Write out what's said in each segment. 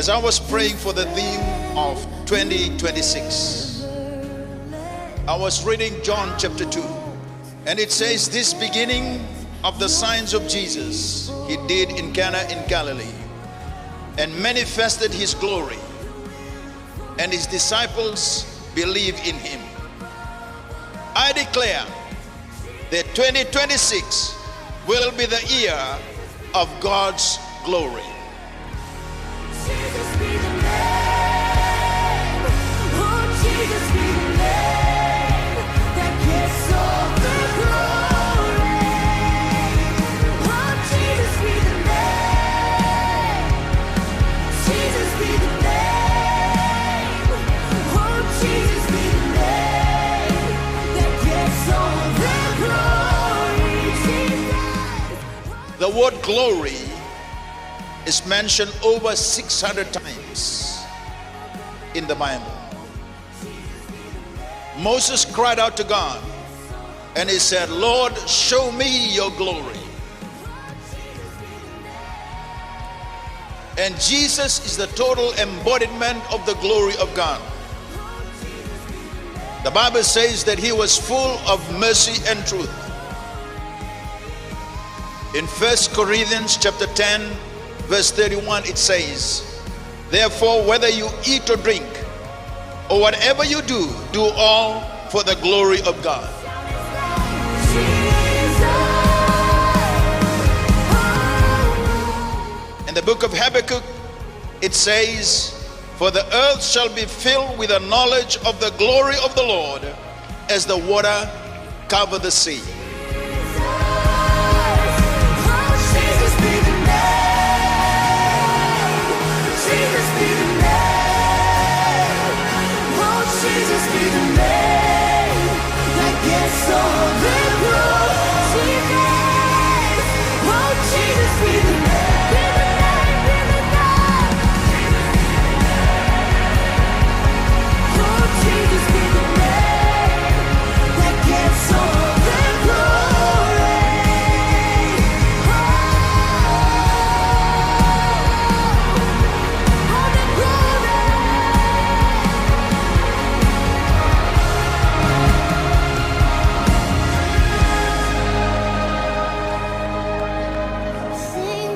As I was praying for the theme of 2026, I was reading John chapter 2, and it says, this beginning of the signs of Jesus he did in Cana in Galilee, and manifested his glory, and his disciples believed in him. I declare that 2026 will be the year of God's glory. Jesus be the name. Oh, Jesus be the name that gets all the glory. Oh, Jesus be the name. Jesus be the name. Oh, Jesus be the name that gets all the glory. Jesus. The word glory is mentioned over 600 times in the Bible. Moses cried out to God and he said, Lord, show me your glory. And Jesus is the total embodiment of the glory of God. The Bible says that he was full of mercy and truth. In 1 Corinthians chapter 10, verse 31, it says, therefore, whether you eat or drink, or whatever you do, do all for the glory of God. In the book of Habakkuk, it says, for the earth shall be filled with the knowledge of the glory of the Lord, as the water cover the sea.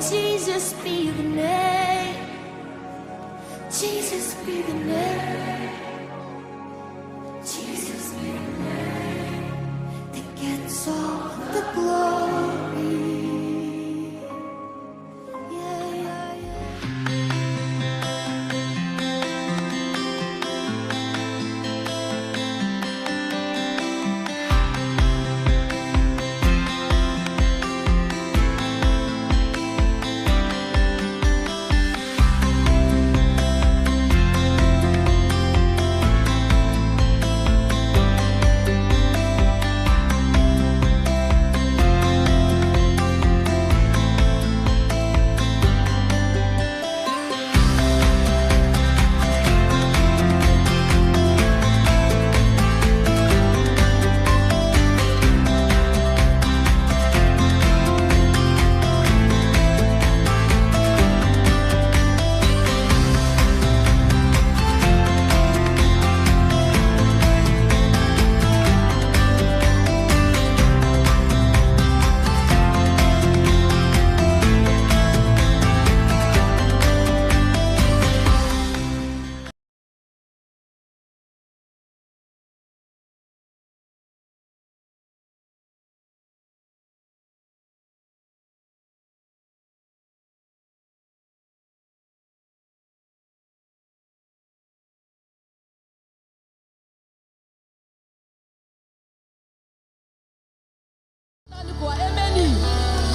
Jesus be the name. Jesus be the name. Jesus be the name that gets all the glory. Yeah, yeah,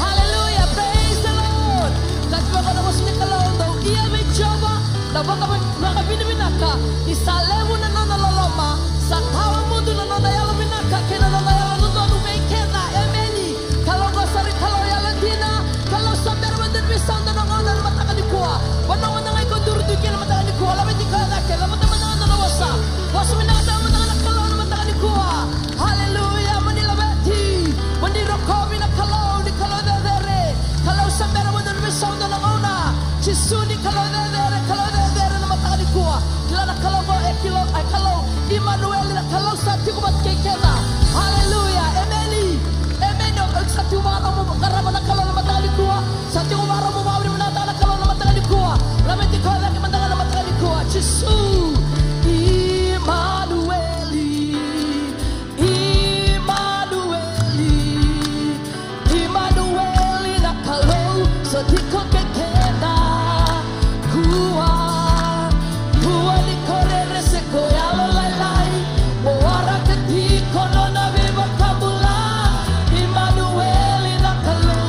Hallelujah, praise the Lord. Nagpapalabas ni Kalawang daw, iya may Java, na baka makabinibinaka, isalewo na nalaloma, sa tawa mo doon na nanayala binaka, kinanayala doon doon may kena, emeni, kalawang sari kalawayalan dina, kalaw sa mermadan misang na nanganan matakadikuha, wanawan na ngay kondurudukin na matakadikuha, lamit di kalanakin, lamit naman na nanawasa, waso minakadama na anak kalaw na matakadikuha, hallelujah, Manila Betty, Manila Kobe na kalaw, ni kalaw na dere, kalaw sa mermadan misang na nanganan, Chisuni kalodedere na matakalikuwa. Kilala kalogo kalau Emmanuel na kalau sa tikumat kekena. Hallelujah. Emeli. Emeno sa tiumara mo karama na kalau na matakalikuwa. Sa tiumara mo mawari mo na kalau na matakalikuwa. Lamenti ko lagi mandala na matakalikuwa. Jesus. Emmanueli. Emmanueli na kalau sa tikumat kekena. Kuwa di korere se koyalo lai Moara keti kono na viva kabula Emmanuel na kalo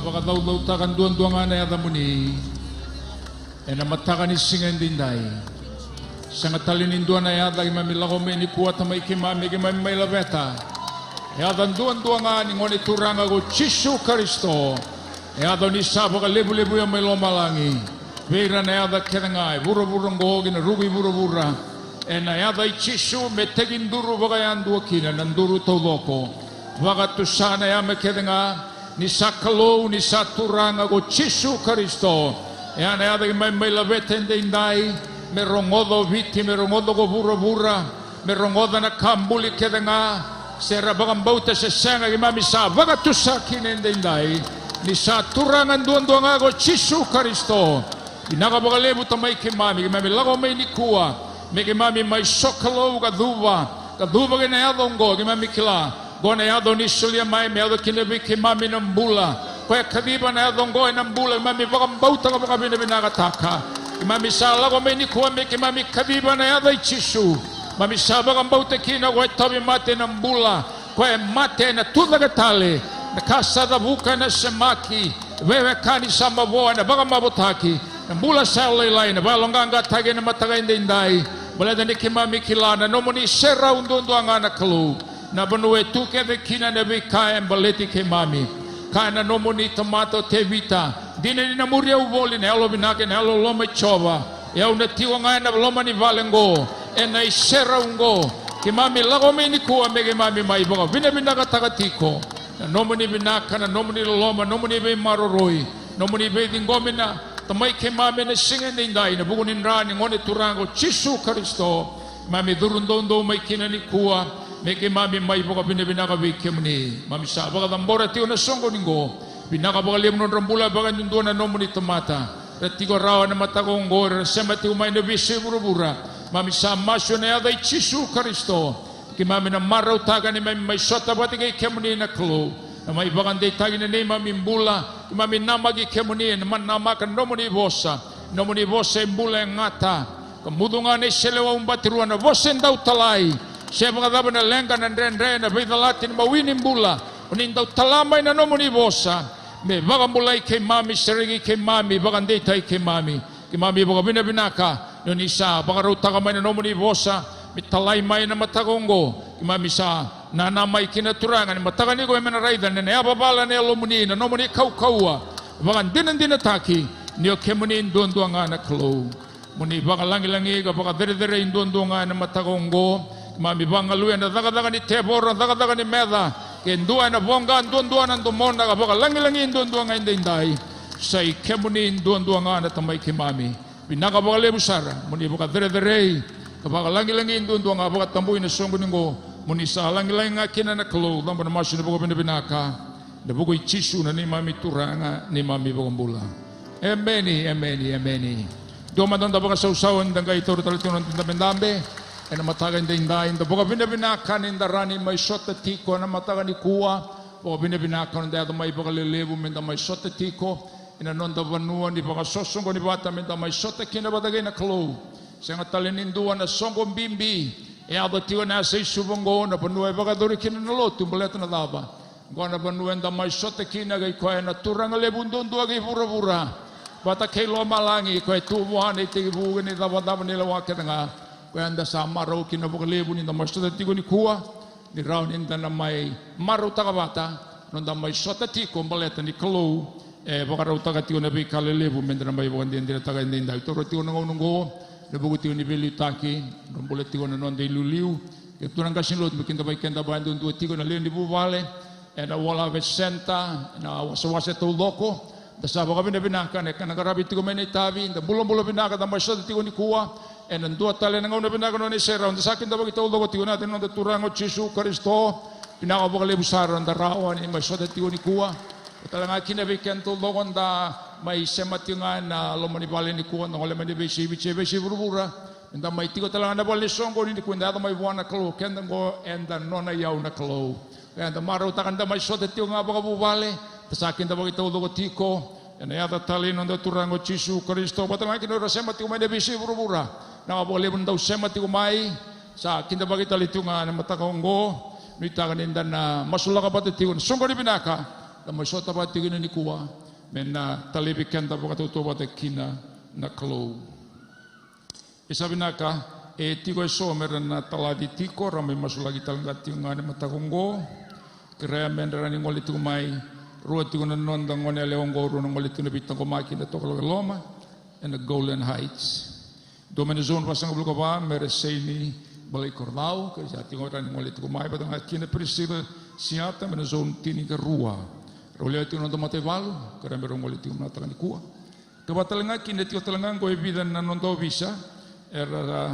baka daw takan duan na yata muni. Na matakan isingan din dai. Sangat talinin duan na yata imamilako may ni kuat na may kimami may labeta. Yata duan nga ni ngoni turang ako Jesu Kristo. Yata ni sabo ka lebu-lebu yung may lomalangi. Vera na yata kenangay. Bura-burang gohogin na rugi bura-bura. Na yata Jesu metegin duru bagayan dua kina nanduru toloko. Baka tu sana yame kenanga. Ni sakalo ni saturang ako Jesu Kristo. Na yata may labeta hindi indai. Merongodo viti, merongodo ko bura-bura. Merongodo na kambuli kenanga. Sera bagang bauta sa senga imami sa baga tu sakin hindi indai. Ni saturangan duan ako Jesu Kristo. Inakabagalebu tamay kimami lako may nikua may kimami may sokalo kaduba ginayadong go kimami kila go na yado ni sulia may yado kinabi kimami ng bula kaya kadiba na yadong go ng bula kimami bakang bauta ka baka binabinakataka kimami sa lako may nikua may kimami kadiba na yado Jesu mami sa bakang bauta kina kaya tabi mate ng bula kaya mate na tulagatali nakasada buka na semaki wewe kani sa mabuha na baka mabutaki Mula sa laylay na balong nga tagay na matagay indinday wala na ni kimami kilana no mo ni sera undo ang anak kalu na banuwe tuke de kina na bikaya baleti kimami kana no mo ni tomato tevita dina ni namuria uboli na elo binake na elo loma chova ya una tiwa nga na loma ni valengo na sera ungo kimami lago me ni kuwa me kimami mai baka binabinaka tagatiko na no mo ni binaka na no mo ni loma no mo ni be maroroi no mo ni be dingomina Tamay kimami na singin din dahil na bukunin rani ngonit turango Jesu Kristo mami durundondo may kinanikuwa may kimami may buka binabinakabi kimni mami sa baka tambora tiyo na songko ningo binakabakalim nun rambula baka nunduan na nomo ni tomata ratiko rawa na matakong gora sema tiyo may nabisi burubura mami sa masyo na yaday Jesu Kristo kimami na maraw taga ni may sota bati kay kimni na klo na may baganda tagi na ni mamimbula mami namagi kemuni man namakan nomoni bosa imbula yang ngata kemudungan ni selewa umbatiruan na bosen daw talay siya mga na lengka na ren na bitalatin mawin imbula unin daw talamay na nomoni bosa me baga mulay kay mami serigi kay mami baganda tay kay mami baga binabinaka nun isa baga ruta kamay na nomoni bosa mitalay may na matagonggo kimami sa nanamay kinaturangan matagani ko yung raidan na nayababala na yalomuni na nomuni kaukawa bakan dinataki niyo kemuni indon-don nga na klo muni baka langi-langi ka baka dere-dere indon-don nga na matagonggo mami bang aluyan na daga-daga ni Tebor daga-daga ni Meda kenduan na bongga indon-don ang dumona ka baka langi-langi indon-don nga inday say kemuni indon-don nga na tamay kimami pinakabakali busara muni baka dere-dere ka baka langi-langi indon-don nga baka tambuin na songgo muni sa lang-lang nga kinanaklo lang pa naman siya na buko binabinaka na buko Jesu na ni mami turanga ni mami bukambula ameni doma doon da baka sausawan dang kayo turo talagang ng tindamendambe na matagan din dahin da buko binabinaka ni darani may sota tiko na matagan ni kuwa buko binabinaka ng dahin may baka lilebo minda may sota tiko inanon da banuan di baka sosong ko ni bata minda may sota kinabatagay na klo siya nga talininduan na songkong bimbi Yada tiwa na sa isubongo na panuay baka dori kinanalo tumbalet na daba. Gwa na panuay da may sote kinagay kwa na turang lebundon duwa kay pura-pura. Bata kay loma langi kwa tubuhan ay tigibugan ni daba-daba nila wakit nga. Kwa anda sa maraw kinabukalebo ni da may sote tigo ni kuwa. Ni raw ninda na may maraw takabata. Nung da may sote tigo mbaleta ni kalo. Baka raw takatigo na bay kalilebo. Menda na may buwan din taga hindi da. Ito tigo na ngunungo. Nabukuti ni beli taki, rambulat tigo na non de luliu. Ito nang kasinlot bikin tabay kenda bandun dua tigo na leon di bubale. Na wala vesenta, na wasa-wasa tuloko. Dasaba kami na binaka, na kanagarabi tigo may naitabi. Na bulang-bulang binaka, na masya tigo ni kuwa. Na dua tali na ngaw na binaka no ni sera. Na sakin tabag tuloko tigo natin no turango Jesu Kristo. Pinaka bakali busara na rawan ni masya tigo ni kuwa. Talaga kinabikan tuloko na may semat yung na lomanibali ni kuwan ng oleman ni besi burubura and may tigo talaga na bali songko ni kuwan dito may buwan na kalo kenda ngo and nona yaw na kalo kaya maraw takan da may sota tiyo nga baka bubali tasakin da baka ito tiko and yata talin ng turango Jesu Kristo batang kinura semat yung may besi burubura nakabali mo daw semat yung may sa kinda baka ito nga na matakonggo nita kaninda na masula ka ba tiyo songko ni binaka da mai sota ba tigina ni kuwa me na talebi kenda ba to ba te kina na klo isabinaka e tiko so mer na taladi tiko ramai masulagi talanga tiungane matakongo krea mendera ni ngoli tu mai rua tu na nonda ngone leongo ru ngoli tu bitang ko maki na tokolo loma and the Golden Heights do mena zone pasang bulu ba mereseni balik korlau ke jati ngora ngoli tu mai patang akina prisila siata mena zone tini ke rua rolia tu nonda mate valu kera mero ngoli tu na tani kuwa ke batalenga kine tu talenga ko evidan na nondo visa era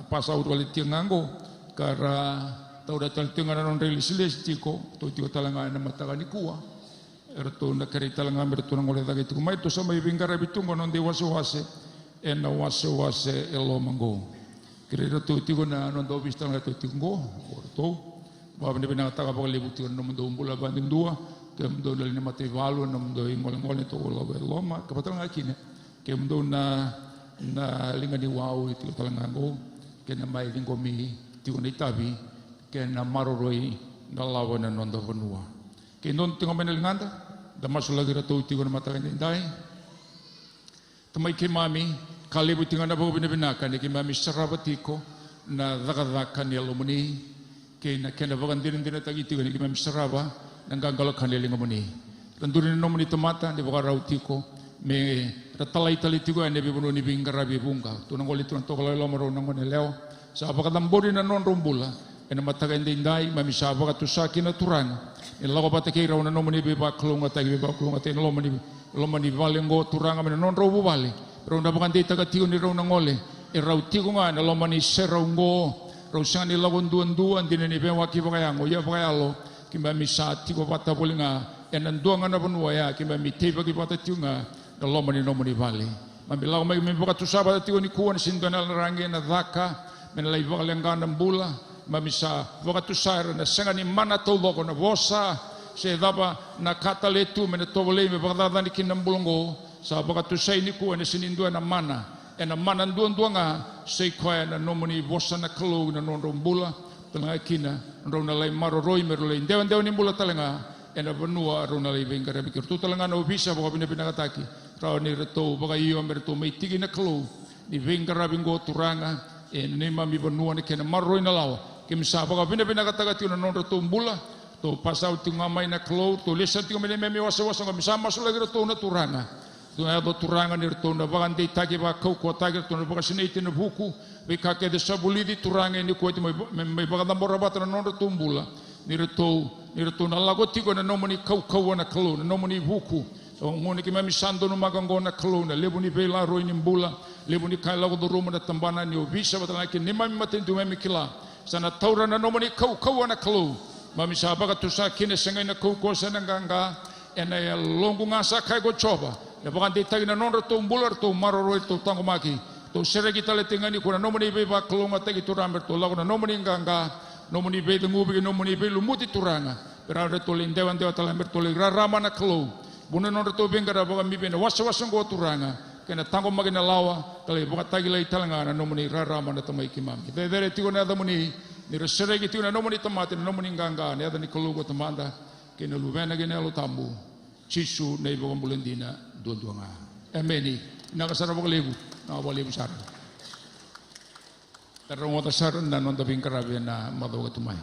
pasau wali tiangango kara tau datal tiangana non religious tiko to tiko talanga na matagani kuwa erto na kari talanga merto na ngole dagi tiko mai to sama ibingara bitungo non de wase ena wase elo mango kire to tiko na non do vista na to tiko orto ba bene bena taga ba lebu tiko no mundo umbula banding dua ke mundo dali na mate valu no mundo ngole to lo ma ka patanga kine ke mundo na linga ni wau tiko talanga go ke na mai lingo mi tiko ni tabi ke na maroroi na lawa na nonda vanua ke non tingo menelinganda da masulagi rato tigo na mata ni dai tamai ke mami kalebu tinga na bo bina ka ni ke mami sarabatiko na daga ni alumni ke na ke na vagandirin dina tagi tigo ni ke mami saraba nang galo kaneli ngomuni kandurin no muni tomata ni boka rautiko me ratalai tali tigo ane bi bunu ni bingara bi bunga tu nangoli tu tokolo lo maro nangone leo sa baka tambori na non rombula ena mataga indai mami sa baka tu sakina turanga en lago bata ke rauna no muni be ba klonga tagi ba klonga te lo mani valengo turanga me non robu vale pero na baka taga tigo ni rauna ngole e rautigo nga na lo mani serungo rosani lagon duan dine ni be waki baka yango ya baka yalo kimba mi sa tigo bata bolinga enan duanga na bonua ya kimba mi te bagi bata tiunga na lo mani no mani vale mami lago mai me baka tu sabata tigo ni kuan sindana range na dhaka men lai baka lenga bula mamisa wakatu saira na senga ni mana tau loko na vosa se daba na kata letu mena tobole me bagdada ni kinambulongo sa wakatu sai ni ku ene sinindua na mana duanga sei koe na nomoni vosa na kalo na non rombula tanga kina rona lai maro roi mero lai dewan ni bula talenga ena benua rona lai vengara bikir tu talenga no bisa baka bina kataki rao ni reto baka iyo merto mai tigi na kalo ni vengara bingo turanga ene mami benua ni kena maro roi na lawa kim sa baka bina kataga tiu na non reto mbula to pasau tiu ngamai na klo to lesa tiu mele memi wasa ngam sama sula gira to na turanga to na do turanga ni to na bagan dei tagi ba kau ko tagi to na baka sineti na buku be ka ke de sabuli di turanga ni ko ti mai baka da moraba na non reto mbula ni reto na lago tigo na nomoni kau na klo na nomoni buku o ngone ki mami sando no magango na klo na lebu ni bela roi ni mbula lebu ni kai lago do roma na tambana ni obisa batala ki ni mami matentu memi kila sana taura na nomoni kau na kalo mami sabaka tu sa kine sengai na kau sana ganga ena ya longu ngasa kai go choba ya bakan te tagi na nonra to mbular to maroro to tango maki to seregi tale tengani kuna nomoni be ba klonga tagi tu ramber to lago na nomoni ganga nomoni be de ngubi nomoni be lumuti turanga berada to lindewan dewa tale mer to rama na kalo buna nonra to bengara bakan mi be na wasa go turanga kena tango magina lawa kale boka tagi lai talanga na nomoni rama na tamai kimam kita dere tigo na damuni ni reseregi tigo na nomoni tamate na nomoni ganga ne ada ni kolugo tamanda kena luvena gena lo tambu chisu nei boka bulendina duanga ameni na kasara boka lebu na boka lebu sar terong ota sar na nonda bingkarabe na madoga tumai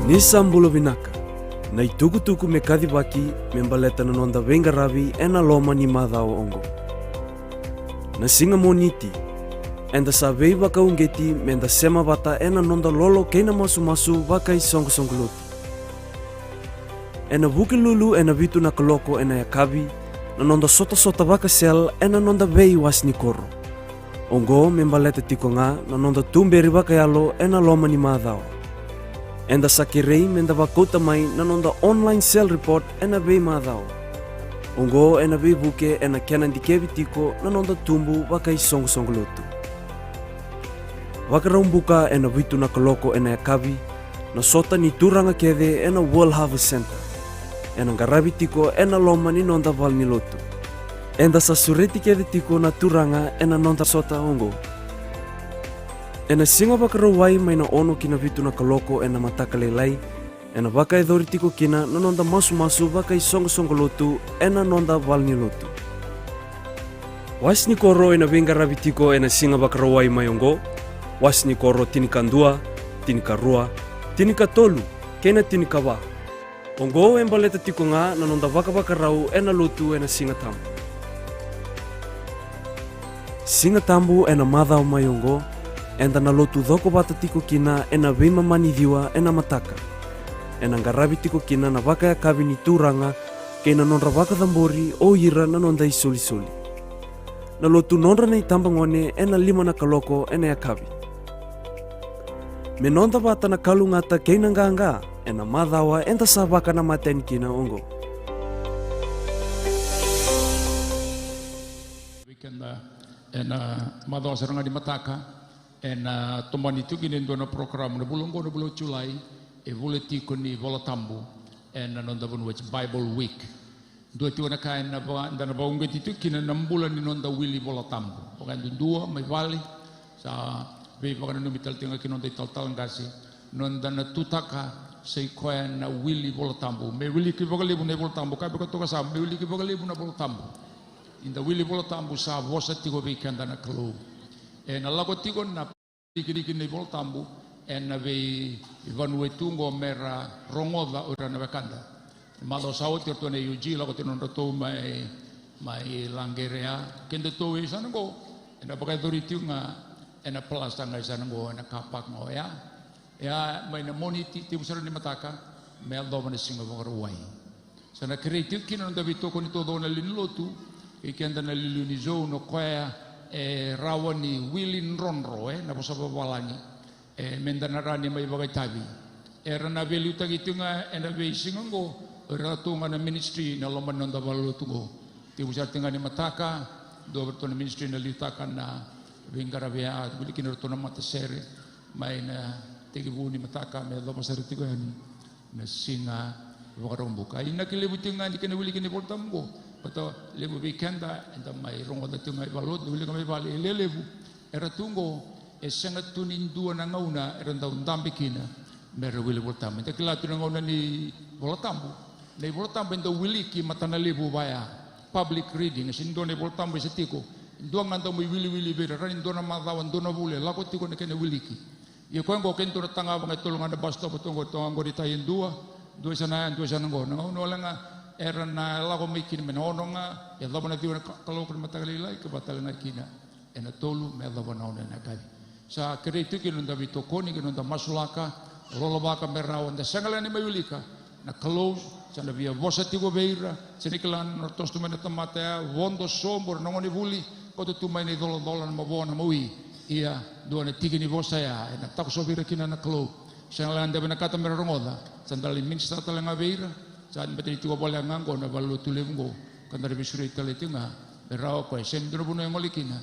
Nisambulo binaka na itukutuku me kadibaki membaleta na nonda vengaravi ena loma ni madao ongo na singa moniti enda savei baka ungeti menda sema bata ena nonda lolo keina masu baka isong luti ena buki lulu ena vitu na koloko ena yakabi na nonda sota baka sel ena nonda vei wasni koro ongo membaleta tikonga na nonda tumberi baka yalo ena loma ni madao enda sakirei menda vakota mai na nonda online sale report ena vei madao ongo ena vei buke ena kena ndikevi tiko na nonda tumbu baka isong lutu wakarumbuka ena vitu na koloko ena yakabi na sota ni turanga kede ena World Harvest Center ena ngarabi tiko ena loma ni nonda val ni lotu enda sasureti kede tiko na turanga ena nonda sota ongo Ena singa wakarawai mai na ono kina vitu na kaloko ena mataka lelai, ena waka e dhori tiko kina na nonda masu-masu waka i songo lotu ena nonda valni lotu. Wasni koro ena venga ravi tiko ena singa wakarawai mai ongo, wasni koro tinika ndua, tinika rua, tinika tolu, kena tinika wa. Ongo embaleta tiko nga na nonda waka wakarau ena lotu ena singa tambu. Singa tambu ena madhao mai ongo, enda na lotu dhoko bata tiko kina ena vima mani diwa ena mataka. Ena ngarabi tiko kina na waka ya kavi ni turanga kena nonra waka dhambori o ira na nonda isoli. Na lotu nonra na itamba ngone ena 5 na kaloko ena ya kavi. Me nonda bata na kalu ngata keina nganga ena madhawa enda sa waka na maten kina ongo. Weekenda ena madhawa seranga di mataka. Ena tomani tu kini ndona program na bulongo na bulo Julai e vole tiko ni vola tambu ena nonda bon which Bible Week. Dua tu na kain na ba ndana ba ungeti tu kini nambula ni nonda wili vola tambu. Pakai dua mai vali sa be pakai no mital tinga kini nonda tal ngasi nonda na tutaka sei koe na wili vola tambu. Me wili ki pakai lebu na vola tambu kai pakai toka sa me wili ki pakai lebu na vola tambu. Inda wili vola tambu sa vosa tiko weekend na kalo. Na lago tiko na diki nei vol tambu na ve vanue tungo mera rongoda ora na vakanda malo sao tirto nei uji lago tino ndo mai langerea kende to e sango na pakai dori tunga na plasta ngai sango na kapak ngo ya mai na moniti ti busara ni mataka me aldo mana singa vongruai sana kreatif kino ndo vito con todo na linlotu e kenda na lilunizo no koya rawani wilin ronro na posa bawalangi mendanarani mai bagai tabi na velu tagi tunga na ve singongo ratunga na ministry na loman nonda balu tungo ti usar tinga ni mataka do bertona ministry na litaka na vingara vea bilikin rotona mata sere mai na tegi buni mataka me lo masari tigo yani na singa wakarombuka ina kilebu tinga ni kene bilikin ni portamgo Pato lebu weekenda enda mai rongo da tungai balot nuli kami bali lelebu era tungo sangat tunin dua na ngauna era daun tambikina mera wili boltam enda kila tu ngauna ni bolatambu nei bolatambu enda wili ki matana lebu baya public reading sindo nei bolatambu setiko ndo nganta mo wili bera ran ndo na madawan ndo na bule lako tiko ne kene wili ki ye ko ngo kento tanga bangai tolonga da basta potongo tongo ditayin dua sana ngo no langa era na lago mikin menononga ya labana diwa kalau kun matagalilai ke batalanga kina ena tolu me labana ona na kai sa kretu kinu nda bitokoni kinu nda masulaka rolobaka merawan da sangalani mayulika na kalau sana via vosa tigo beira seniklan nortos tu mena tamata wondo sombor nongoni vuli koto tu mai ni dolan mabona mui ia dua na tigi ni vosa ya na takso vira kina na kalau sangalan da bena kata merongoda sandali minsta talanga beira saat betul itu boleh nganggo na balu tulemgo kan dari bisuri teletinga berau ko sem dro buno ngolikina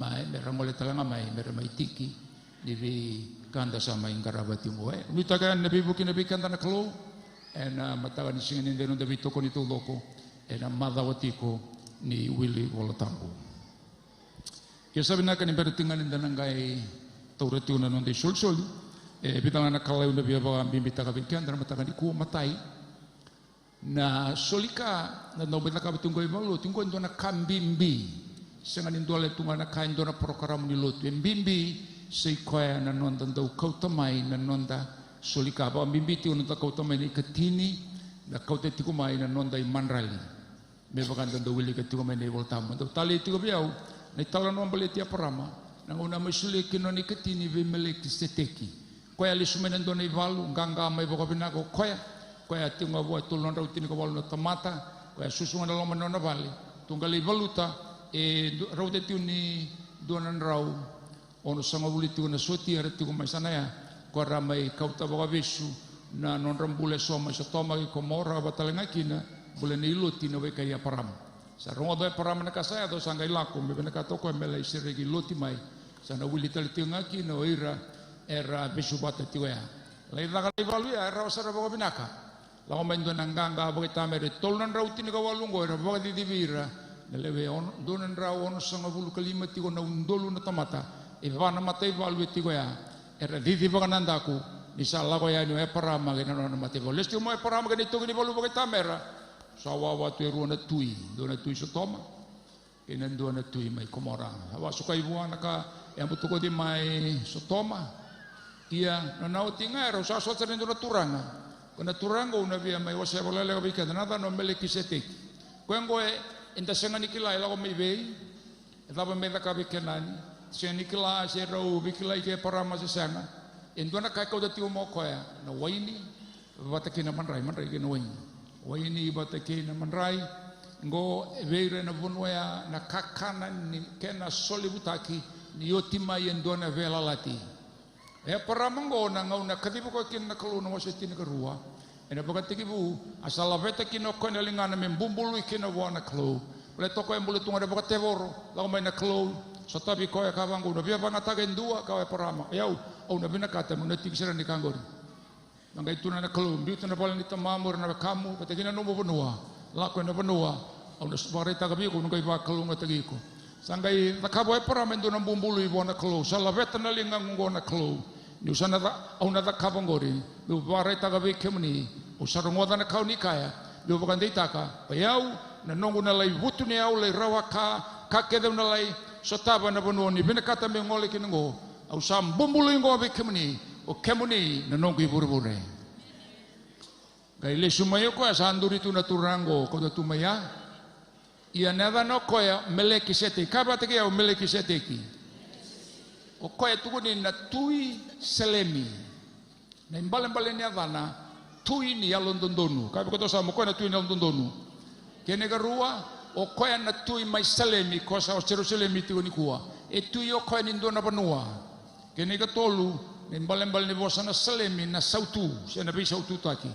mai berangole talanga mai bermai tiki divi kanda sama ingarabati mo nitakan nabi bukin nabi kanda na klo matagan singin ndeno davi toko ni loko madawatiko ni wili wolotambo ya sabina kan bertingan ndanangai taurati una nonde sul bitanga kalau udah biar bimbita kabikan dan matagan iku matai na solika na nobena ka betunggo ibalo tinggo ndo na kambimbi sengan ndo le tunga na kain ndo na program ni lotu mbimbi sei koya na nonda ndo kautamai na nonda solika ba mbimbi ti nonda kautamai ni katini na kauteti ko mai na nonda imanrali me bakan ndo wili ka tigo mai ne voltam ndo tali tigo biau na tala no mbale ti aparama na una mesule ki no ni katini ve meleki seteki koya le sumena ndo na ivalu nganga mai boko binako koya koya tinga boa tulon rau tini kawal na tamata koya susungan dalam menona bali tunggali valuta rau te tiuni donan rau ono sanga buli tiuna soti ara tiku mai sana ya ko ramai kauta bawa besu na non rambule soma sa toma ko mora batalenga kina bule ni loti na we kaya param sa rongo do param na kasaya do sanga ilako me bena kato ko mele siregi loti mai sana buli tal tiunga kina oira era besu bata tiwa lai daga ivalu ya ra sara bawa binaka lago mendo nanganga boy tamere tolnan rauti ni kawalungo era boy di divira nelewe on donan rau on sanga bulu kalima ti na undolu na tamata vana matai valu tiko ya era didi vakanandaku ni sala ko ya ni e parama ke na matai valu lesti mo e parama ke ni to ni valu ke tamera sawa wa tu ruana tui dona tui sotoma ke na dona tui mai komorang wa suka ibuana ka e mutuko di mai sotoma ia no nau tinga ro sa so tsene dona turanga kona turanga una via mai wa se volele ka bika nada no Melkisedek kwengo e inda senga nikila ila ko mai vei dava me ka bika nani se nikila se ro bikila ke parama se sana endona ka ko dati mo ko ya na waini wataki na manrai ke no waini wataki na manrai ngo veire na vonwea na kakana ni kena solibutaki ni yotima yendona vela lati e parama ngo na ngau na kadibu ko kin na kalu no se tin ka rua ena bakati kibu asala veta kino ko na lingana membumbulu kina wana klo le toko embulu tunga de bakate voro la mai na klo sotabi ko ya kavangu no via banga tagen dua ka e parama yau au na bina kata mo netik sera ni kangori ngai tuna na klo mbiu na bola ni tamamur na kamu pategina no mo bonua la ko na bonua au na sbare ta gabi ko ngai ba klo ngatagi ko sangai takabo e parama ndo na bumbulu i bona klo sala veta na lingangu ngona klo ni usana au na takavangori do bare ta gabi kemni usara ngoda na kau ni kaya do bakandei taka payau na nongu na lai vutu ni au lai rawa ka kede na lai sotaba na bono ni bina kata me ngole kingo au sam bumbulu ngo be kemni o kemuni na nongu ibure kai le sumayo ko asanduri tu na turango ko tu maya ia neva no ko ya Melkisedek kaba te ya Melkisedek o ko ya tu ni na tui selemi na imbale ni avana tui ni alondondonu kai ko to sa mo ko na tui ni alondondonu kene garua o ko ya na tui mai selemi ko sa Jerusalem tu ni kuwa e tui o ko ni ndona banua kene ga tolu ni imbale ni bosana selemi na sautu se na bi sautu taki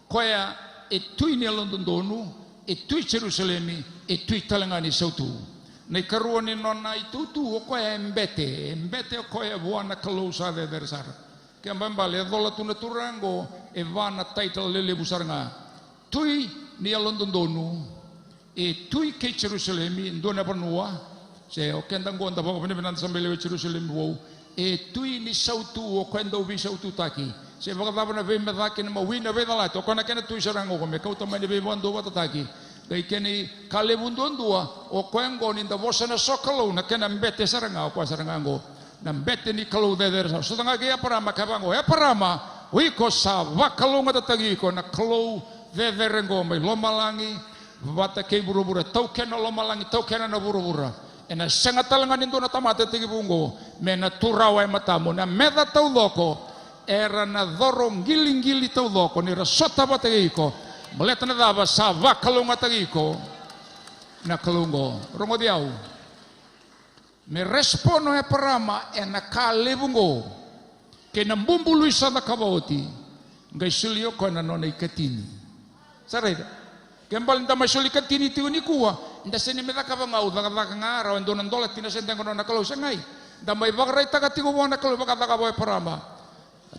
ko ya e tui ni alondondonu e tui Jerusalem e tui talangani sautu nei karua ni nona itutu o ko ya embete o ko ya buana kalousa de versar ke mbambale dola tuna turango e vana title lele busaranga tui ni alondondonu e tui ke Jerusalem ndona panua se o kenda ngonda bako pene benan sambele Jerusalem wo e tui ni sautu o kwenda ubi sautu taki se vakadava na ve medaki na mawina ve dala to kona kena tui sarango ko me kauta mane ve wando wataki kai keni kale bundondua o kwengo ni nda vosana sokalo na kena mbete saranga ko sarangango na mbete ni kalau der so tanga ke parama kabango e parama wiko sa vakalo ngata tagi ko na kalau verengo mai lomalangi vata ke burubura tau kena lomalangi tau kena na burubura ena sengatalanga ni ndona tamate tigi bungo mena turawa e matamu na meda tau loko era na dorong giling-gili tau loko ni rasota batagi ko Maleta na dava sa vakalunga tagiko na kalungo rongo diau me respono e parama e na kalebungo ke na bumbulu isa na kabauti ngai sulio ko na nona ikatini sareda kembal nda masuli katini tiu ni kuwa nda sene me daka ngau daka ngara ndo ndola tina sendeng na kalau sangai nda mai bagrai taka tigo bona kalau baka daka boy parama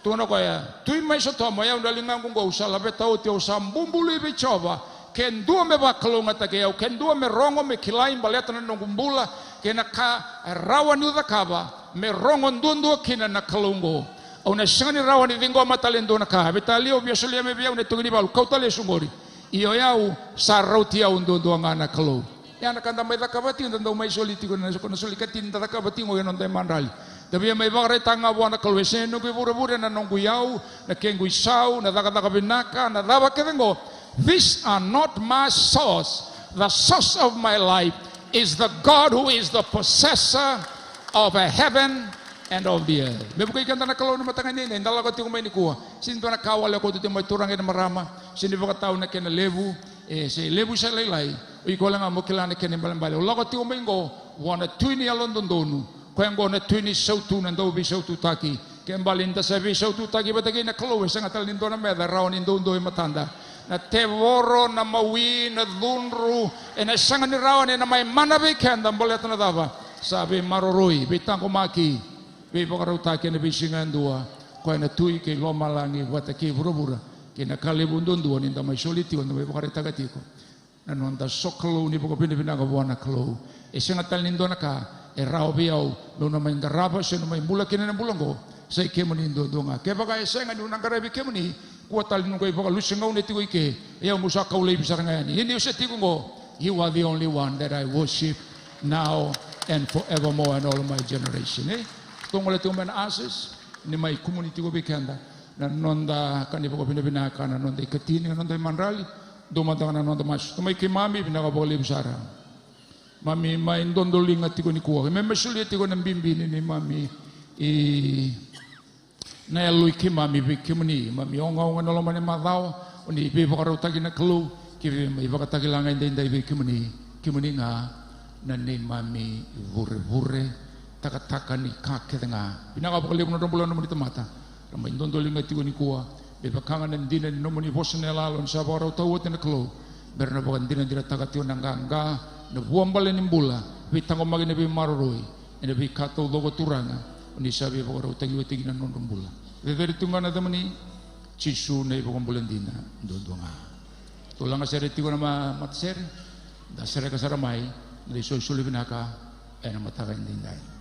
tuana ko ya tui mai so to moya unda lingangu ngo usala betau te usambumbulu ibe chova ken dua me bakalunga take au ken dua me rongo me kilain baleta na ngumbula kena ka rawan uda kaba me rongo ndundu kina na kalungo au na shani rawan vingo matalendo na ka betalio biasulia me bia une tugini balu kautale sungori iyo yau sarauti au ndundu ngana kalu ya na kanda mai dakabati ndando mai soliti ko na solikati ndakabati ngo yono ndai mandali tapi mai bagre tanga buana kalwese no bura na nongu yau na kengu isau na daga binaka na daba kedengo these are not my source the source of my life is the God who is the possessor of a heaven and of the earth me bukai kanta na kalau na matanga ni ndala ko tingo mai ni kuwa sin to na kawale ko tu mai turang ina marama sin di bakatau na kena lebu se lebu sa lai o ikola nga mokila na kena balambale o lako tingo mai ngo wana tuini alondondonu kwengo na tuini sautu na ndo bi sautu taki kembalin ta sabi sautu taki batagi na klowe sanga tal nindo na meda raon nindo ndo matanda na tevoro na mawi na dhunru na sanga ni raon na mai manabe kenda bolet na dava sabi maroroi bitango maki be bokaro taki na bisingan dua ko na tui ke lomalangi bataki burubura ke na kalebundon dua ninda mai soliti on be bokare tagatiko na nonda soklo ni boko bina bina buana klo sanga tal nindo na ka rao biau no na mai garaba se no mai mula kina na bulango sai ke mani donga ke baka esenga ni unang karabi ke mani kuatal no kai baka lusengau ne tigo ike ya musa kau lei bisaranga ni ini se tigo ngo you are the only one that I worship now and forevermore and all my generation tongole tu men ases ni mai community go bikanda na nonda kani baka bina kana nonda ikatini nonda manrali domata na nonda mas tu mai ke mami bina ka baka lei bisara mami mai ndondolinga tiko ni kuwa me mesuli tiko na bimbini ni mami na elui ki mami bi kimuni mami onga no mane madao oni be bakaro tagi na klu ki me bakatagi langa ndenda bi kimuni nga na ni mami vure taka ni kake nga pinaka bakali no bulan no mata ramai ndondolinga tiko ni kuwa be bakanga ndina no moni bosnela lon sabaro tawot na klu berna bakan dina takatio nanganga na buambale nimbula vitango magina bi maroroi ene bi kato logo turanga ni sabi bokoro tagi wetigi na nondombula veveri tungana tamani chisu nei bokombulan dina dodonga tulanga sere tigo na matser da sere ka saramai ni so sulibinaka ena mataka indindai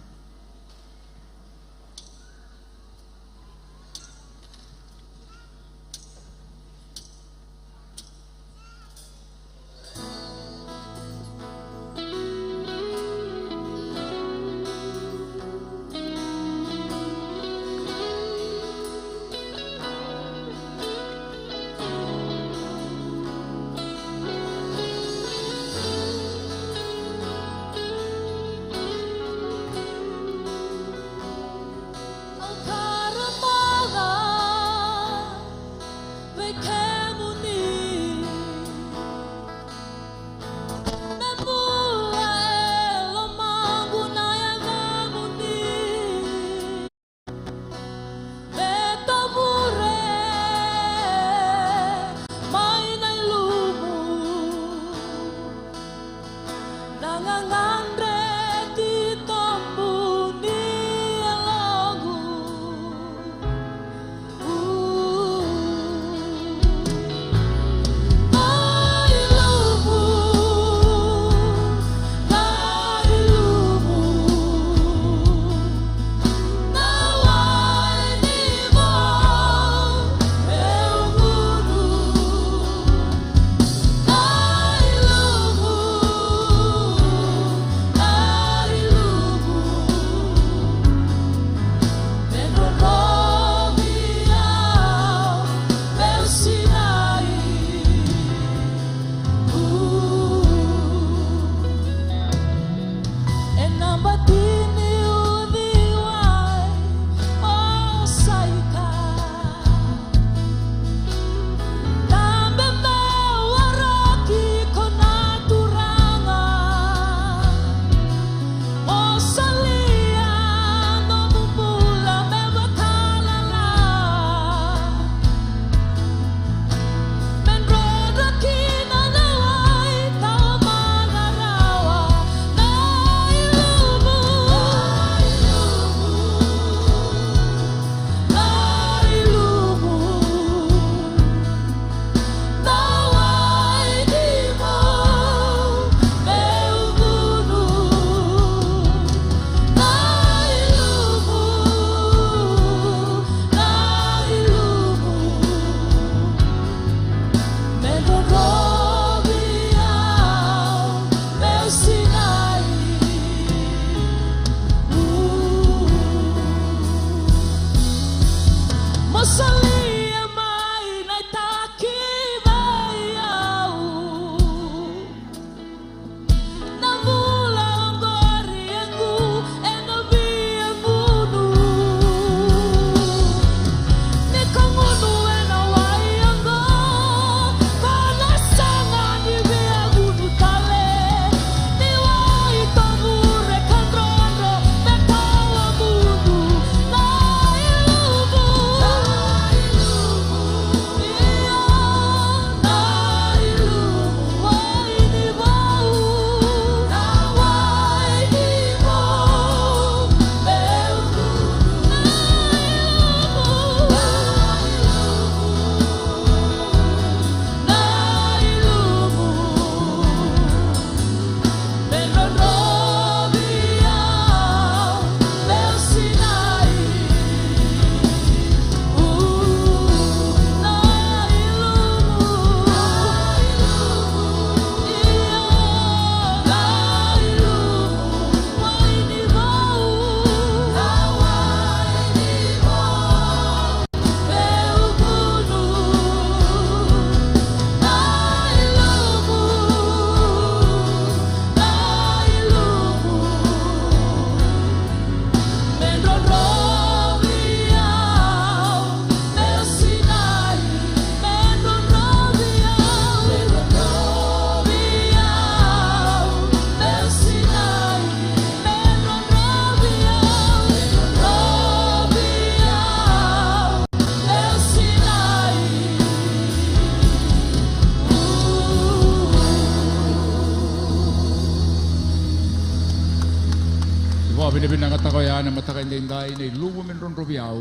binibinang katakoyan na matakay dinday na iluwa min ron robiyaw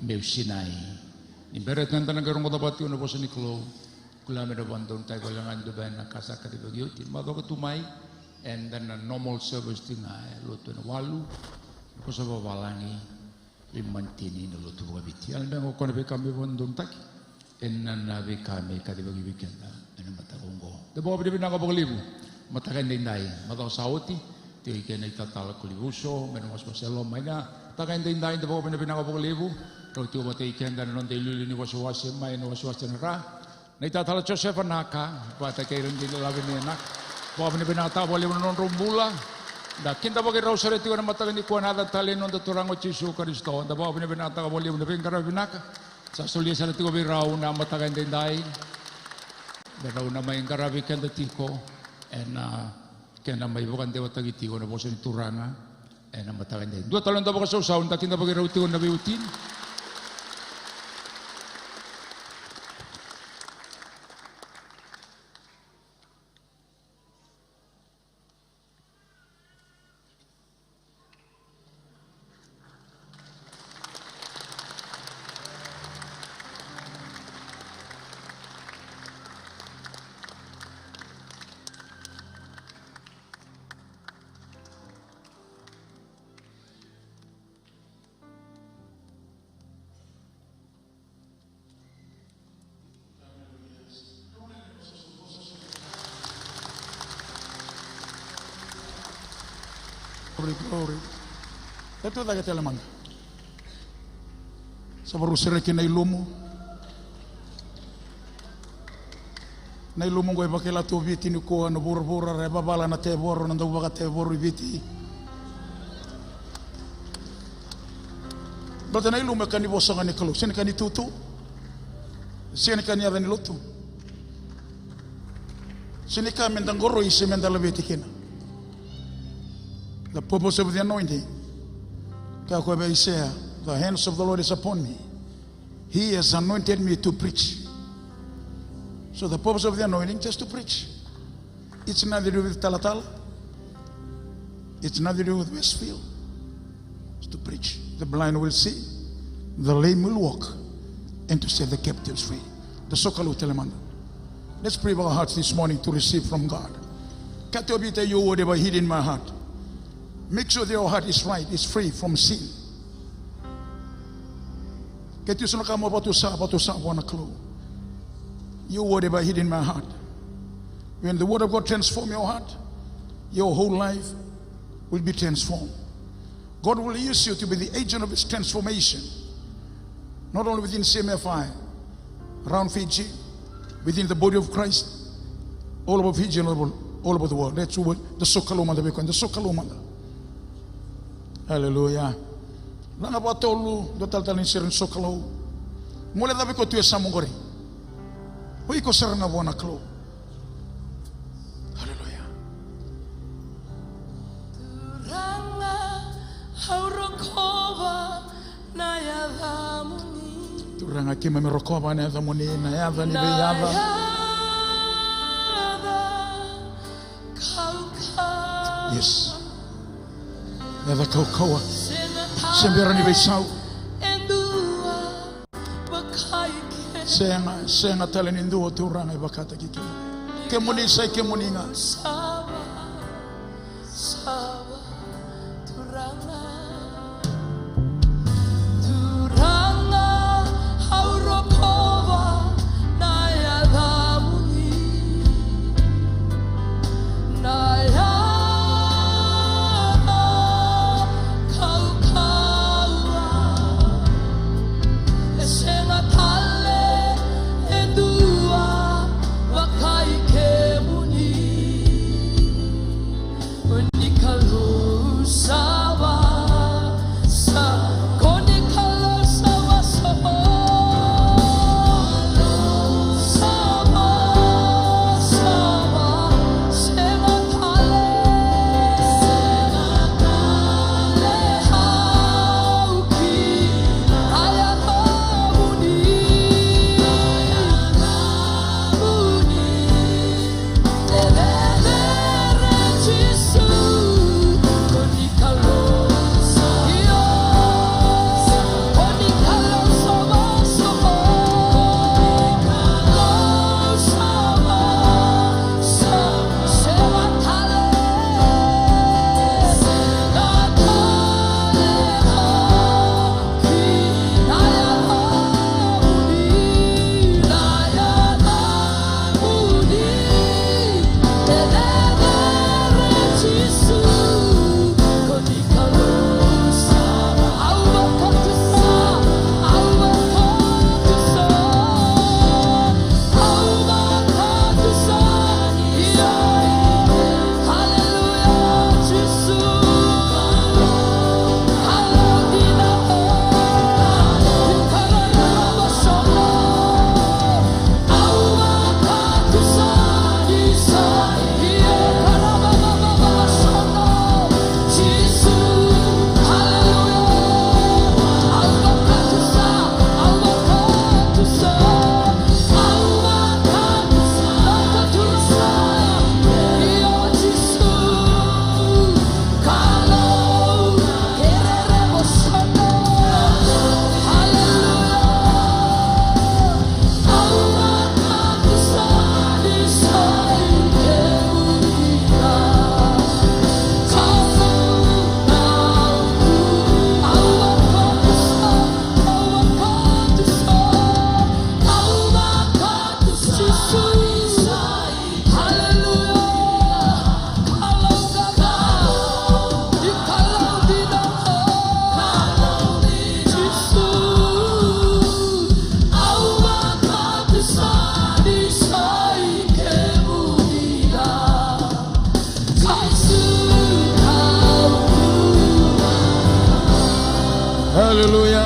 meu sinay. Nimberet ng tanang garong katapat yun na po sa Niklo. Kulamin na bandong tayo kalangan doon na kasa katibagyutin. Mado ka tumay and then a normal service din nga luto na walu. Ako sa babalangi limantini na luto ka biti. Alam mo kung nabi kami bandong taki. And nabi kami katibagyutin na matakong ko. Dabo ka binibinang kapagalibo. Matakay dinday. Mado ka sauti. Tiyo ikan na itatala kulibuso. Meron mas maselo may na. Takay dinday. Dabo ka binibinang kapagalibo. Rau tiyo mata ikan dan non deluli ni waswasi may no waswasi na ra. Na itatala Joseph naka. Bata kay rin dinalawin ni anak. Baka binibinata wali mo non rumbula. Da kinta bagi raw sa retiyo na matakay ni kuwan natin talin non turango Chisu Kristo. Da baka binibinata wali mo na pinkarabinaka. Sa suliya sa retiyo raw na matakay dinday. Da raw na may karabikan datiko. And kaya na may bukan dewa tagiti ko na po sa turanga na matakan din. Dua talon tabo ka sa usaw, takin na pag-iraw tiyo na biutin. Glory. Ito tayo talaman. Sa barusere na ilumo. Na ilumo ko ibakila to viti ni ko ano bura re babala na te boro nando baga te boro viti. Bata na ilumo kan ibosa kan ikalo. Sini kan itutu. Sini kan yada ni lutu. Sini kan mendangoro isi mendala viti kina. The purpose of the anointing. The hands of the Lord is upon me. He has anointed me to preach. So the purpose of the anointing just to preach. It's nothing to do with Talatala. It's nothing to do with Westfield. It's to preach. The blind will see. The lame will walk. And to set the captives free. The Sokalu Telemanda. Let's pray with our hearts this morning to receive from God. Katobita you whatever hid in my heart. Make sure that your heart is right, is free from sin. Get you some about to sa one clue. You whatever hid in my heart. When the word of God transforms your heart, your whole life will be transformed. God will use you to be the agent of his transformation. Not only within CMFI, around Fiji, within the body of Christ, all over Fiji and all over the world. That's what the Sokalomanda became. The Sokalomanda. Hallelujah. Langa patolu do taltalin sirin Sokalo. Mule dabi ko tuya samungori. Hui ko sarana buona klo. Hallelujah. Turanga haurokova na yadhamuni. Turanga kima mirokova na yadhamuni na yadha ni beyadha. Yes. Yadha kaukawa. Sembera ni besau. Senga talen indua turanga bakata kiki. Kemuni sai kemuninga. When you